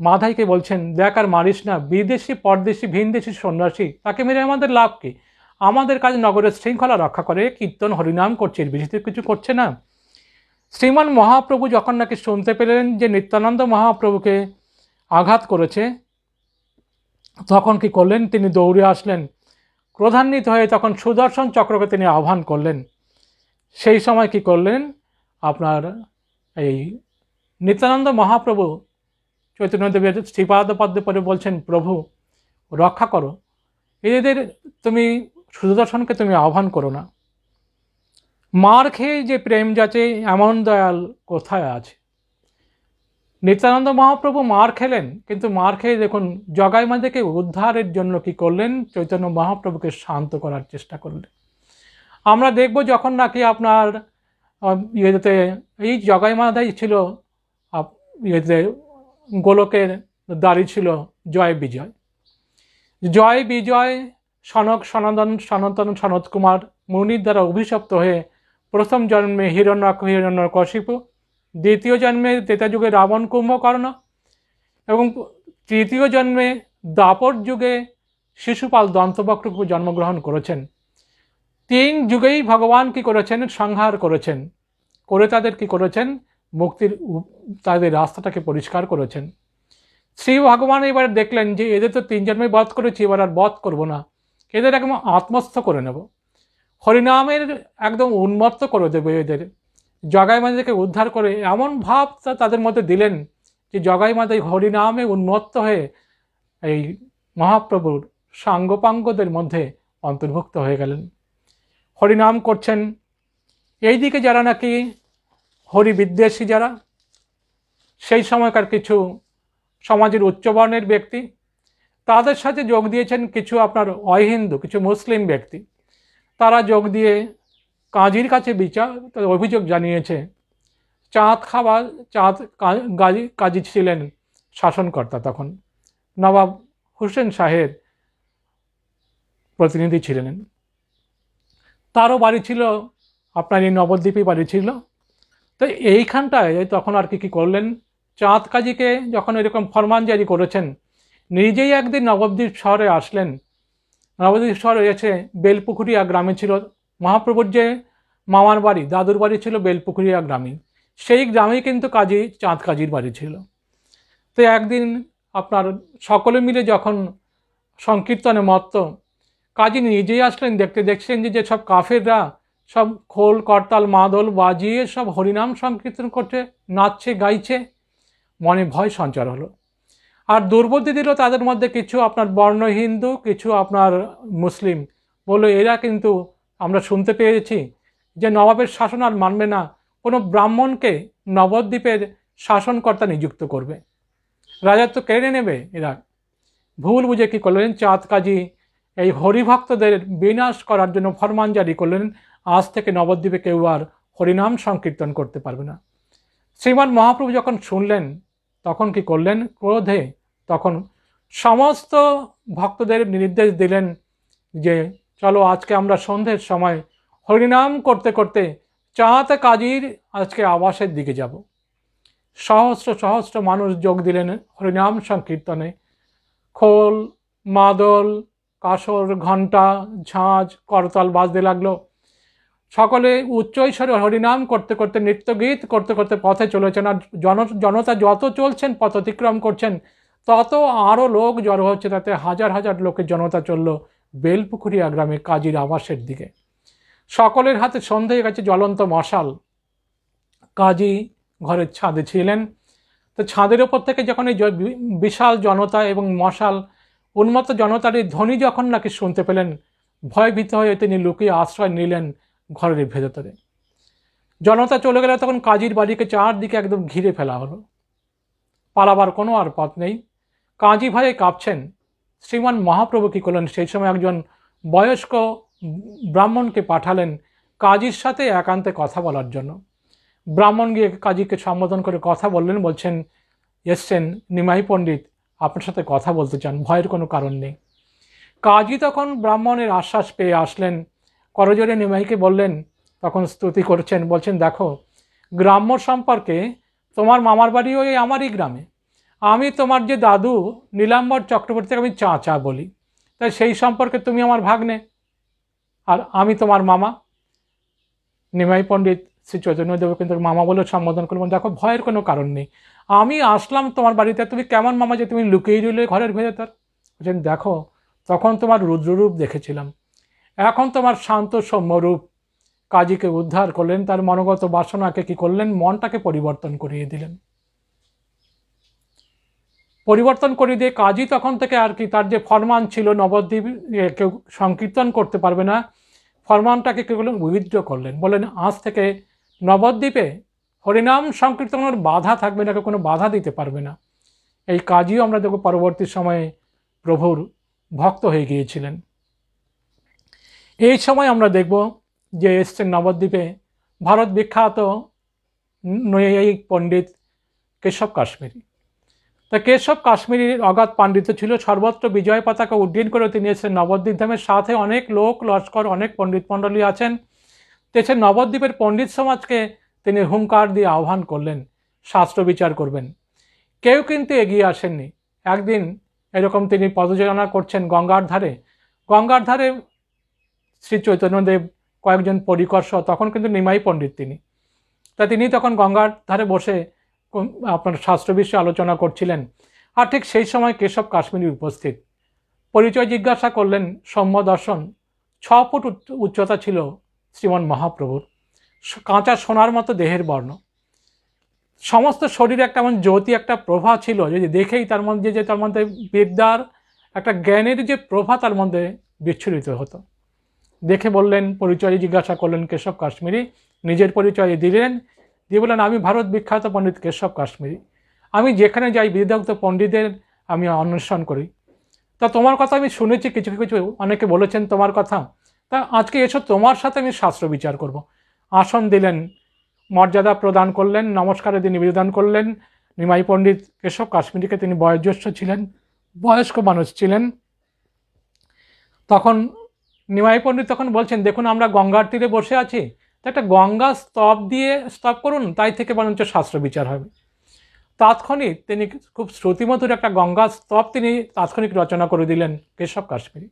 মাধাইকে বলছেন, দেখ আর মারিস না, বিদেশি পরদেশি ভিনদেশি সন্ন্যাসী, তাকে মেরে আমাদের লাভ কি? আমাদের কাজ নগরের শৃঙ্খলা রক্ষা করে, কীর্তন হরিনাম করছে, এর বেশি কিছু করছে না। শ্রীমান মহাপ্রভু যখন নাকি শুনতে পেলেন যে নিত্যানন্দ মহাপ্রভুকে আঘাত করেছে, তখন কি করলেন, তিনি দৌড়ে আসলেন, ক্রোধান্বিত হয়ে তখন সুদর্শন চক্রকে তিনি আহ্বান করলেন। সেই সময় কি করলেন, আপনার এই নিত্যানন্দ মহাপ্রভু চৈতন্যদেবের শ্রীপাদ পদ্মে পরে বলছেন, প্রভু রক্ষা করো, এদের তুমি সুদর্শনকে তুমি আহ্বান করো না। মার খেয়ে যে প্রেম যাচ্ছে, এমন দয়াল কোথায় আছে? নিত্যানন্দ মহাপ্রভু মার খেলেন, কিন্তু মার খেয়ে দেখুন জগাই মাধাইকে উদ্ধারের জন্য কি করলেন, চৈতন্য মহাপ্রভুকে শান্ত করার চেষ্টা করলেন। আমরা দেখব যখন নাকি আপনার ইয়েতে এই জগাই মাধাই ছিল ইয়েতে গোলকের দাঁড়ি ছিল জয় বিজয়। জয় বিজয় সনক সনাতন সনত কুমার মুনির দ্বারা অভিশপ্ত হয়ে প্রথম জন্মে হিরণ্যকশিপু, দ্বিতীয় জন্মে ত্রেতাযুগে রাবণ কুম্ভকর্ণ এবং তৃতীয় জন্মে দ্বাপর যুগে শিশুপাল দন্তবক্রকে জন্মগ্রহণ করেছেন। 3 যুগেই ভগবান কি করেছেন, সংহার করেছেন, করে তাদের কি করেছেন, মুক্তির তাদের রাস্তাটাকে পরিষ্কার করেছেন। শ্রী ভগবান এবার দেখলেন যে এদের তো 3 জন্মে বধ করেছি, এবার আর বধ করব না, এদের একদম আত্মস্থ করে নেব, হরিনামের একদম উন্মত্ত করে দেবে এদের। জগাই মাধাইকে উদ্ধার করে এমন ভাব তাদের মধ্যে দিলেন যে জগাই মাধাই হরিনামে উন্মত্ত হয়ে এই মহাপ্রভুর সাঙ্গপাঙ্গদের মধ্যে অন্তর্ভুক্ত হয়ে গেলেন, হরিনাম করছেন। এই দিকে যারা নাকি হরিবিদ্বেষী, যারা সেই সময়কার কিছু সমাজের উচ্চবর্ণের ব্যক্তি, তাদের সাথে যোগ দিয়েছেন কিছু আপনার অহিন্দু, কিছু মুসলিম ব্যক্তি। তারা যোগ দিয়ে কাজীর কাছে অভিযোগ জানিয়েছে, কাজী ছিলেন শাসনকর্তা, তখন নবাব হুসেন শাহের প্রতিনিধি ছিলেন, তারও বাড়ি ছিল আপনার এই নবদ্বীপে বাড়ি ছিল। তো এইখানটায় তখন আর কি করলেন, চাঁদ কাজীকে যখন এরকম ফরমান জারি করেছেন, নিজেই একদিন নবদ্বীপ শহরে আসলেন। নবদ্বীপ শহরে এসে বেলপুকুরিয়া গ্রামে ছিল মহাপ্রভুর যে মামার বাড়ি, দাদুর বাড়ি ছিল বেলপুকুরিয়া গ্রামে, সেই গ্রামেই কিন্তু চাঁদ কাজীর বাড়ি ছিল। তো একদিন আপনার সকলে মিলে যখন সংকীর্তনে মত্ত। কাজী নিজেই আসলেন, দেখছেন যে সব কাফেররা সব খোল করতাল মাদল বাজিয়ে সব হরিনাম সংকীর্তন করছে, নাচছে গাইছে। মনে ভয় সঞ্চার হলো। আর দুর্বুদ্ধি দিল তাদের মধ্যে কিছু আপনার বর্ণ হিন্দু, কিছু আপনার মুসলিম। বললো এরা কিন্তু আমরা শুনতে পেয়েছি যে নবাবের শাসন আর মানবে না, কোনো ব্রাহ্মণকে নবদ্বীপের শাসনকর্তা নিযুক্ত করবে, রাজত্ব কেড়ে নেবে এরা। ভুল বুঝে কী করলেন, চাঁদ কাজী এই হরিভক্তদের বিনাশ করার জন্য ফরমান জারি করলেন, আজ থেকে নবদ্বীপে কেউ আর হরিনাম সংকীর্তন করতে পারবে না। শ্রীমান মহাপ্রভু যখন শুনলেন তখন কি করলেন, ক্রোধে তখন সমস্ত ভক্তদের নির্দেশ দিলেন যে চলো আজকে আমরা সন্ধ্যের সময় হরিনাম করতে করতে চাঁদ কাজীর আজকে আবাসের দিকে যাব। সহস্র সহস্র মানুষ যোগ দিলেন হরিনাম সংকীর্তনে। খোল মাদল কাসর ঘণ্টা ঝাঁঝ করতাল বাজতে লাগলো। সকলে উচ্চৈস্বরে হরিনাম করতে করতে নৃত্যগীত করতে করতে পথে চলেছেন। আর জনতা যত চলছেন পথ অতিক্রম করছেন তত আরও লোক জড়ো হচ্ছে, তাতে হাজার হাজার লোকের জনতা চলল বেলপুকুরিয়া গ্রামে কাজীর আবাসের দিকে। সকলের হাতে সন্ধে গেছে জ্বলন্ত মশাল। কাজী ঘরের ছাদে ছিলেন, তো ছাদের ওপর থেকে যখন এই বিশাল জনতা এবং মশাল উন্মত্ত জনতার এই ধ্বনি যখন নাকি শুনতে পেলেন, ভয়ভীত হয়ে তিনি লুকিয়ে আশ্রয় নিলেন ঘরের ভেতরে। জনতা চলে গেলে তখন কাজীর বাড়িকে চারদিকে একদম ঘিরে ফেলা হলো, পালাবার কোনো আর পথ নেই। কাজী ভয়ে কাঁপছেন। শ্রীমান মহাপ্রভু কী করলেন, সেই সময় একজন বয়স্ক ব্রাহ্মণকে পাঠালেন কাজীর সাথে একান্তে কথা বলার জন্য। ব্রাহ্মণ গিয়ে কাজীকে সম্বোধন করে কথা বললেন, বলছেন এসছেন নিমাই পণ্ডিত আপনার সাথে কথা বলতে চান, ভয়ের কোনো কারণ নেই। কাজী তখন ব্রাহ্মণের আশ্বাস পেয়ে আসলেন, করজোড়ে নিমাইকে বললেন, তখন স্তুতি করছেন, বলছেন দেখো গ্রাম্য সম্পর্কে তোমার মামার বাড়িও এই আমারই গ্রামে, আমি তোমার যে দাদু নীলাম্বর চক্রবর্তীকে আমি চাচা বলি, তাই সেই সম্পর্কে তুমি আমার ভাগ্নে আর আমি তোমার মামা। নিমাই পণ্ডিত শ্রী চৈতন্যদেব কিন্তু মামা বলে সম্বোধন করলেন, দেখো ভয়ের কোনো কারণ নেই, আমি আসলাম তোমার বাড়িতে, তুমি কেমন মামা যে তুমি লুকিয়ে রইলে ঘরের ভেতর। বলছেন দেখো তখন তোমার রুদ্ররূপ দেখেছিলাম, এখন তোমার শান্ত সৌম্যরূপ। কাজীকে উদ্ধার করলেন, তার মনোগত বাসনাকে কি করলেন, মনটাকে পরিবর্তন করিয়ে দিলেন। পরিবর্তন করে দিয়ে কাজী তখন থেকে আর কি তার যে ফরমান ছিল নবদ্বীপ কেউ সংকীর্তন করতে পারবে না, ফরমানটাকে কী করলেন, উইথড্র করলেন। বললেন আজ থেকে নবদ্বীপে হরিনাম সংকীর্তনের বাধা থাকবে না, কেউ কোনো বাধা দিতে পারবে না। এই কাজীও আমরা দেখব পরবর্তী সময়ে প্রভুর ভক্ত হয়ে গিয়েছিলেন। এই সময় আমরা দেখব যে এসছেন নবদ্বীপে ভারত বিখ্যাত নৈয়ায়িক পণ্ডিত কেশব কাশ্মীরি। তা কেশব কাশ্মীরির অগাধ পাণ্ডিত্য ছিল, সর্বত্র বিজয় পতাকা উড্ডীন করে তিনি এসেছেন নবদ্বীপ ধামের। সাথে অনেক লোক লস্কর অনেক পণ্ডিত মণ্ডলী আছেন। এসে নবদ্বীপের পণ্ডিত সমাজকে তিনি হুঙ্কার দিয়ে আহ্বান করলেন শাস্ত্র বিচার করবেন। কেউ কিন্তু এগিয়ে আসেননি। একদিন এরকম তিনি পদচারণা করছেন গঙ্গার ধারে শ্রী চৈতন্যদেব কয়েকজন পরিকর্ষ, তখন কিন্তু নিমাই পণ্ডিত তিনি তখন গঙ্গার ধারে বসে আপনার শাস্ত্র বিষয়ে আলোচনা করছিলেন। আর ঠিক সেই সময় কেশব কাশ্মীরি উপস্থিত। পরিচয় জিজ্ঞাসা করলেন, সৌম্য দর্শন, 6 ফুট উচ্চতা ছিল শ্রীমান মহাপ্রভুর, কাঁচা সোনার মতো দেহের বর্ণ, সমস্ত শরীরে একটা এমন জ্যোতি একটা প্রভা ছিল যে দেখেই তার মধ্যে বিদ্যার একটা জ্ঞানের যে প্রভা তার মধ্যে বিচ্ছুরিত হতো। দেখে বললেন, পরিচয় জিজ্ঞাসা করলেন কেশব কাশ্মীরি, নিজের পরিচয় দিলেন, দিয়ে বললেন আমি ভারত বিখ্যাত পণ্ডিত কেশব কাশ্মীরি, আমি যেখানে যাই বিদগ্ধ পণ্ডিতদের আমি অন্বেষণ করি। তা তোমার কথা আমি শুনেছি, কিছু কিছু অনেকে বলেছেন তোমার কথা, তা আজকে এসো তোমার সাথে আমি শাস্ত্র বিচার করব। আসন দিলেন, মর্যাদা প্রদান করলেন, নমস্কারে তিনি নিবেদন করলেন। নিমাই পণ্ডিত কেশব কাশ্মীরিকে, তিনি বয়োজ্যেষ্ঠ ছিলেন, বয়স্ক মানুষ ছিলেন। তখন নিমাই পণ্ডিত তখন বলছেন, দেখুন আমরা গঙ্গার তীরে বসে আছি, তো একটা গঙ্গা স্তব করুন, তাই থেকে বরঞ্চ শাস্ত্র বিচার হবে। তাৎক্ষণিক তিনি খুব শ্রুতিমধুর একটা গঙ্গা স্তব তিনি তাৎক্ষণিক রচনা করে দিলেন কেশব কাশ্মীরি।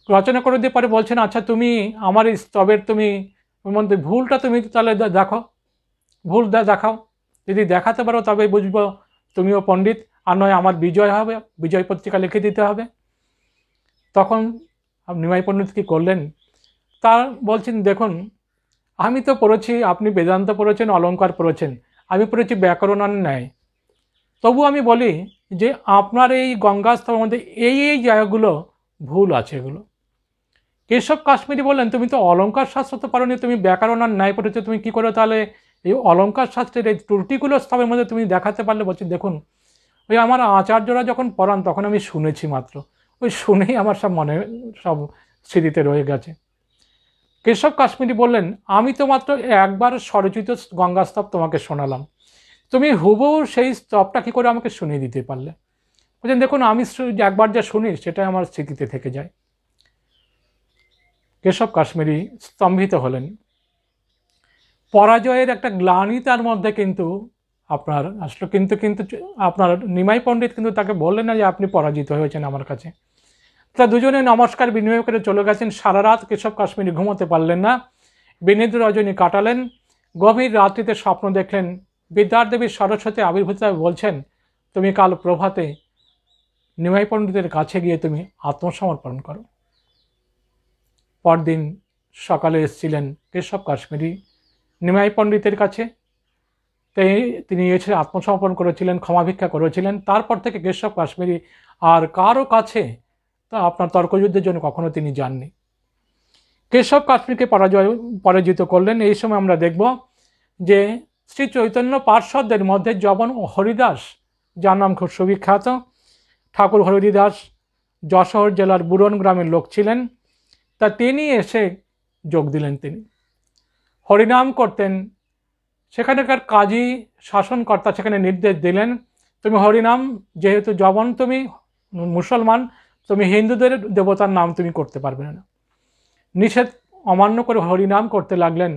রচনা করে দিয়ে পরে বলছেন, আচ্ছা তুমি আমার এই স্তবের তুমি মধ্যে ভুলটা তুমি তাহলে ভুল দেখাও, যদি দেখাতে পারো তবে বুঝবো তুমিও পণ্ডিত, আর নয় আমার বিজয় হবে, বিজয় পত্রিকা লিখে দিতে হবে। তখন নিমাই পণ্ডিত কী করলেন, তার বলছেন দেখুন আমি তো পড়েছি, আপনি বেদান্ত পড়েছেন, অলঙ্কার পড়েছেন, আমি পড়েছি ব্যাকরণ আর ন্যায়। তবু আমি বলি যে আপনার এই গঙ্গাস্থলের মধ্যে এই জায়গাগুলো ভুল আছে। এগুলো কেশব কাশ্মীরি বললেন তুমি তো অলঙ্কার শাস্ত্র তো পারোনি, তুমি ব্যাকরণ আর ন্যায় পড়েছো, তুমি কী করে তাহলে এই অলঙ্কার শাস্ত্রের এই ত্রুটিগুলো স্তবের মধ্যে তুমি দেখাতে পারলে? বলছি দেখুন ওই আমার আচার্যরা যখন পড়ান তখন আমি শুনেছি মাত্র, ওই শুনেই আমার সব মনে সব স্মৃতিতে রয়ে গেছে। কেশব কাশ্মীরি বললেন আমি তো মাত্র একবার স্বরচিত গঙ্গাস্তব তোমাকে শোনালাম, তুমি হুবহু সেই স্তবটা কী করে আমাকে শুনিয়ে দিতে পারলে? বলছেন দেখুন আমি একবার যা শুনি সেটাই আমার স্মৃতিতে থেকে যায়। কেশব কাশ্মীরি স্তম্ভিত হলেন। পরাজয়ের একটা গ্লানি তার মধ্যে কিন্তু আপনার আসলে, কিন্তু কিন্তু আপনার নিমাই পণ্ডিত কিন্তু তাকে বললেন না যে আপনি পরাজিত হয়েছেন আমার কাছে। তা দুজনে নমস্কার বিনিময় করে চলে গেছেন। সারা রাত কেশব কাশ্মীরি ঘুমোতে পারলেন না, বিনিদ্র রজনী কাটালেন। গভীর রাত্রিতে স্বপ্ন দেখলেন বিদ্যাদেবী সরস্বতী আবির্ভূত বলছেন তুমি কাল প্রভাতে নিমাই পণ্ডিতের কাছে গিয়ে তুমি আত্মসমর্পণ করো। পরদিন সকালে এসেছিলেন কেশব কাশ্মীরি নিমাই পণ্ডিতের কাছে, তিনি এসে আত্মসমর্পণ করেছিলেন, ক্ষমা ভিক্ষা করেছিলেন। তারপর থেকে কেশব কাশ্মীরি আর কারো কাছে তা আপনার তর্কযুদ্ধের জন্য কখনো তিনি যাননি। কেশব কাশ্মীরকে পরাজিত করলেন। এই সময় আমরা দেখব যে শ্রী চৈতন্য পার্ষদদের মধ্যে জবন হরিদাস, যার নাম খুব সুবিখ্যাত, ঠাকুর হরিদাস যশোর জেলার বুরন গ্রামের লোক ছিলেন, তা তিনি এসে যোগ দিলেন। তিনি হরিনাম করতেন। সেখানকার কাজী শাসনকর্তা সেখানে নির্দেশ দিলেন তুমি হরিনাম, যেহেতু জবন তুমি মুসলমান, তুমি হিন্দুদের দেবতার নাম তুমি করতে পারবে না। নিষেধ অমান্য করে হরিনাম করতে লাগলেন।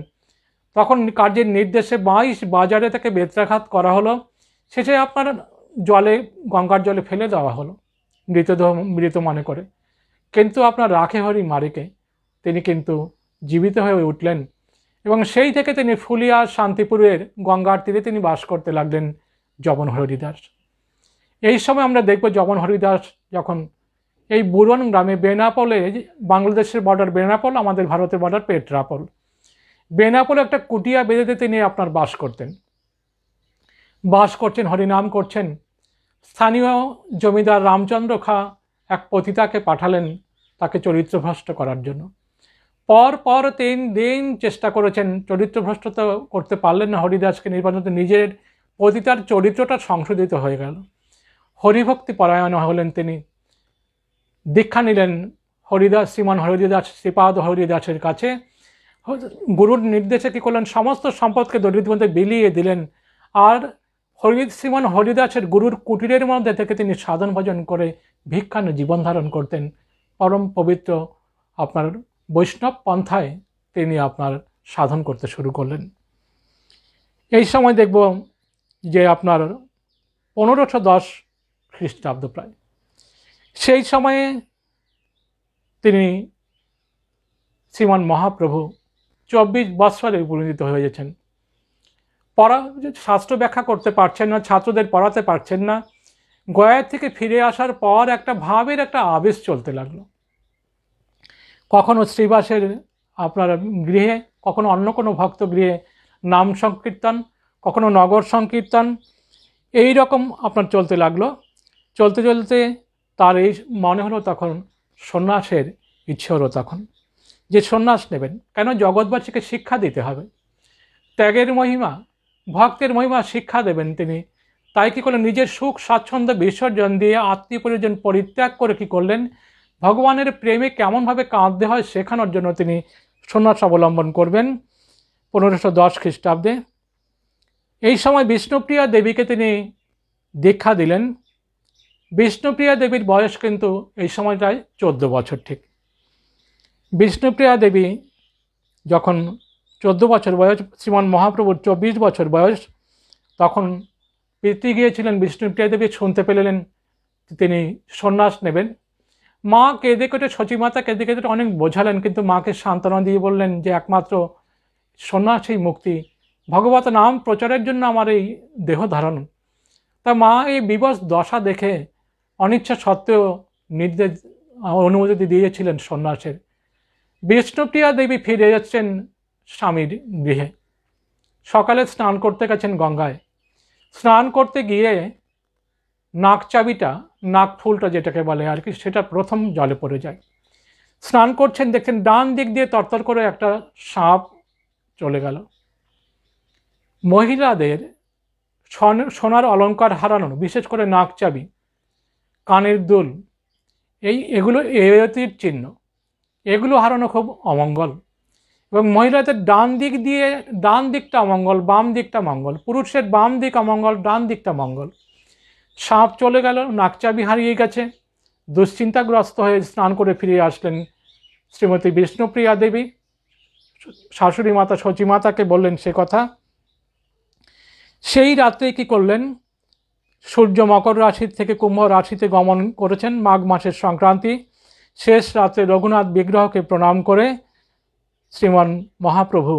তখন কার্যের নির্দেশে 22 বাজারে তাকে বেত্রাঘাত করা হলো। শেষে আপনার জলে, গঙ্গার জলে ফেলে দেওয়া হলো মৃতদেহ মৃত মনে করে। কিন্তু আপনার রাখে হরি মারিকে তিনি কিন্তু জীবিত হয়ে উঠলেন এবং সেই থেকে তিনি ফুলিয়া শান্তিপুরের গঙ্গার তীরে তিনি বাস করতে লাগলেন জবন হরিদাস। এই সময় আমরা দেখব জবন হরিদাস যখন এই বুরন গ্রামে বেনাপোলে, বাংলাদেশের বর্ডার বেনাপোল, আমাদের ভারতের বর্ডার পেট্রাপোল, বেনাপোলে একটা কুটিয়া বেঁধেতে তিনি আপনার বাস করছেন, হরিনাম করছেন। স্থানীয় জমিদার রামচন্দ্র খাঁ এক পতিতাকে পাঠালেন তাকে চরিত্রভ্রষ্ট করার জন্য। পর 3 দিন চেষ্টা করেছেন, চরিত্রভ্রষ্ট তো করতে পারলেন না হরিদাসকে। নির্বাচন নিজের পতিতার চরিত্রটা সংশোধিত হয়ে গেল, হরিভক্তি পরায়ণ হলেন। তিনি দীক্ষা নিলেন হরিদাস, শ্রীমান হরিদাস, শ্রীপাদ হরিদাসের কাছে। গুরুর নির্দেশে কী করলেন, সমস্ত সম্পদকে দরিদ্র মধ্যে বিলিয়ে দিলেন। আর শ্রীমান হরিদাসের গুরুর কুটিরের মধ্যে থেকে তিনি সাধন ভজন করে ভিক্ষানে জীবন ধারণ করতেন। পরম পবিত্র আপনার বৈষ্ণব পন্থায় তিনি আপনার সাধন করতে শুরু করলেন। এই সময় দেখব যে আপনার 1510 খ্রিস্টাব্দ প্রায়, সেই সময়ে তিনি শ্রীমান মহাপ্রভু 24 বৎসরে পরিণত হয়েছেন। শাস্ত্র ব্যাখ্যা করতে পারছেন না, ছাত্রদের পড়াতে পারছেন না। গয়া থেকে ফিরে আসার পর একটা ভাবের একটা আবেশ চলতে লাগলো। কখনো শ্রীবাসের আপনার গৃহে, কখনো অন্য কোনো ভক্ত গৃহে নাম সংকীর্তন, কখনো নগর সংকীর্তন, এই রকম আপনার চলতে লাগলো। চলতে চলতে তার এই মনে হলো তখন সন্ন্যাসের ইচ্ছে হলো তখন যে সন্ন্যাস নেবেন, কেন জগৎবাসীকে শিক্ষা দিতে হবে, ত্যাগের মহিমা, ভক্তের মহিমা শিক্ষা দেবেন তিনি। তাই কী করলেন, নিজের সুখ স্বাচ্ছন্দ্য বিসর্জন দিয়ে আত্মীয় পরিজন পরিত্যাগ করে কী করলেন, ভগবানের প্রেমে কেমনভাবে কাঁদতে হয় শেখানোর জন্য তিনি সন্ন্যাস অবলম্বন করবেন 1510 খ্রিস্টাব্দে। এই সময় বিষ্ণুপ্রিয়া দেবীকে তিনি দীক্ষা দিলেন। বিষ্ণুপ্রিয়া দেবীর বয়স কিন্তু এই সময়টায় 14 বছর ঠিক। বিষ্ণুপ্রিয়া দেবী যখন 14 বছর বয়স, শ্রীমান মহাপ্রভুর 24 বছর বয়স, তখন পিতৃ গিয়েছিলেন বিষ্ণুপ্রিয়া দেবী, শুনতে পেলেন তিনি সন্ন্যাস নেবেন। মা কেঁদে কেটে, সচিমাতা কেঁদে কেটে অনেক বোঝালেন, কিন্তু মাকে সান্ত্বনা দিয়ে বললেন যে একমাত্র সন্ন্যাসই মুক্তি, ভগবত নাম প্রচারের জন্য আমার এই দেহ ধারণ। তা মা এই বিবশ দশা দেখে অনিচ্ছা সত্ত্বেও নির্দেশ অনুমতি দিয়েছিলেন সন্ন্যাসের। বিষ্ণুপ্রিয়া দেবী ফিরে যাচ্ছেন স্বামীর গৃহে। সকালে স্নান করতে গেছেন গঙ্গায়। স্নান করতে গিয়ে নাকচাবিটা, নাকফুলটা যেটাকে বলে আর কি, সেটা প্রথম জলে পড়ে যায়। স্নান করছেন, দেখছেন ডান দিক দিয়ে তরতর করে একটা সাপ চলে গেল। মহিলাদের সোনার অলঙ্কার হারানো, বিশেষ করে নাকচাবি, কানের দুল, এগুলো এয়তির চিহ্ন, এগুলো হারানো খুব অমঙ্গল। এবং মহিলাদের ডান দিকটা অমঙ্গল, বাম দিকটা মঙ্গল। পুরুষের বাম দিক অমঙ্গল, ডান দিকটা মঙ্গল। সাপ চলে গেল, নাকচাবি হারিয়ে গেছে। দুশ্চিন্তাগ্রস্ত হয়ে স্নান করে ফিরে আসলেন শ্রীমতী বিষ্ণুপ্রিয়া দেবী। শাশুড়ি মাতা সচিমাতাকে বললেন সে কথা। সেই রাত্রে কি করলেন, সূর্য মকর রাশি থেকে কুম্ভ রাশিতে গমন করেছেন, মাঘ মাসের সংক্রান্তি। শেষ রাত্রে রঘুনাথ বিগ্রহকে প্রণাম করে শ্রীমান মহাপ্রভু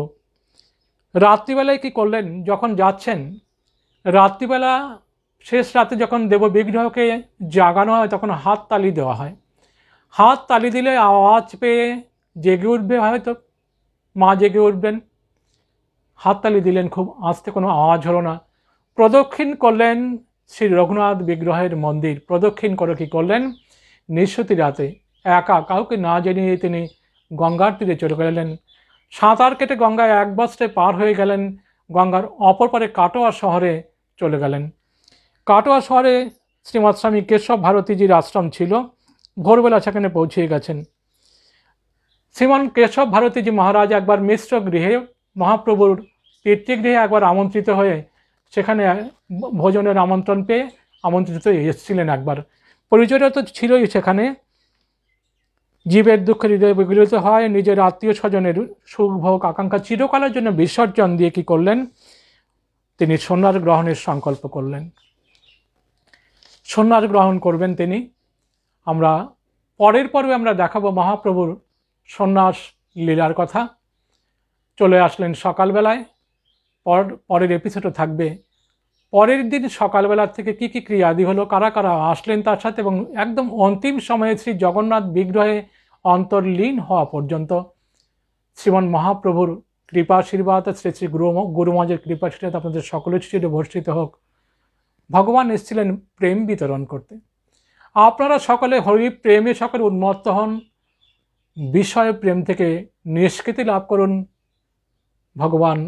রাত্রিবেলায় কি করলেন, যখন যাচ্ছেন, রাত্রিবেলা শেষ রাতে যখন দেব বিগ্রহকে জাগানো হয় তখন হাত তালি দেওয়া হয়। হাত তালি দিলে আওয়াজ পেয়ে জেগে উঠবে, হয়তো মা জেগে উঠবেন। হাততালি দিলেন, খুব আস্তে, কোনো আওয়াজ হলো না। প্রদক্ষিণ করলেন শ্রী রঘুনাথ বিগ্রহের মন্দির। প্রদক্ষিণ করে কি করলেন, নিঃসতি রাতে একা, কাউকে না জানিয়ে তিনি গঙ্গার তীরে চলে গেলেন। সাঁতার কেটে গঙ্গায় এক বস্ত্রে পার হয়ে গেলেন, গঙ্গার অপর পারে কাটোয়া শহরে চলে গেলেন। কাটোয়া শহরে শ্রীমৎ স্বামী কেশব ভারতীজির আশ্রম ছিল। ভোরবেলা সেখানে পৌঁছে গেছেন। শ্রীমান কেশব ভারতীজি মহারাজ একবার মিশ্র গৃহে, মহাপ্রভুর পিতৃগৃহে একবার আমন্ত্রিত হয়ে সেখানে ভোজনের আমন্ত্রণ পেয়ে আমন্ত্রিত এসেছিলেন একবার। পরিচয়টা তো ছিলই সেখানে। জীবের দুঃখের হৃদয় বিগলিত হয়, নিজের আত্মীয় স্বজনের সুখ ভোগ আকাঙ্ক্ষা চিরকালের জন্য বিসর্জন দিয়ে কি করলেন, তিনি সন্ন্যাস গ্রহণের সংকল্প করলেন। সন্ন্যাস গ্রহণ করবেন তিনি। আমরা পরের পর্বে আমরা দেখাবো মহাপ্রভুর সন্ন্যাস লীলার কথা। চলে আসলেন সকালবেলায়। পরের এপিসোডও থাকবে পরের দিন সকালবেলা থেকে কি কি ক্রিয়াদি হলো, কারা কারা আসলেন তার সাথে, এবং একদম অন্তিম সময়ে শ্রী জগন্নাথ বিগ্রহে অন্তর্লীন হওয়া পর্যন্ত শ্রীমান মহাপ্রভুর কৃপাশীর্বাদ, শ্রী শ্রী গুরুমহাজের কৃপাশীর্বাদ আপনাদের সকলের চিরে বর্ষিত হোক। ভগবান এসেছিলেন প্রেম বিতরণ করতে। আপনারা সকলে হরি প্রেমে সকলে উন্মত্ত হন, বিষয় প্রেম থেকে নিষ্কৃতি লাভ করুন। ভগবান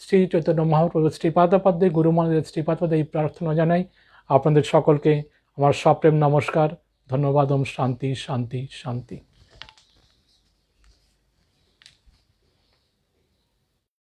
শ্রী চৈতন্য মহাপ্রভু শ্রীপাদপদ্মে, গুরু মহারাজের শ্রীপাদপদ্মে এই প্রার্থনা জানাই। আপনাদের সকলকে আমার সপ্রেম নমস্কার, ধন্যবাদ। ওম শান্তি শান্তি শান্তি।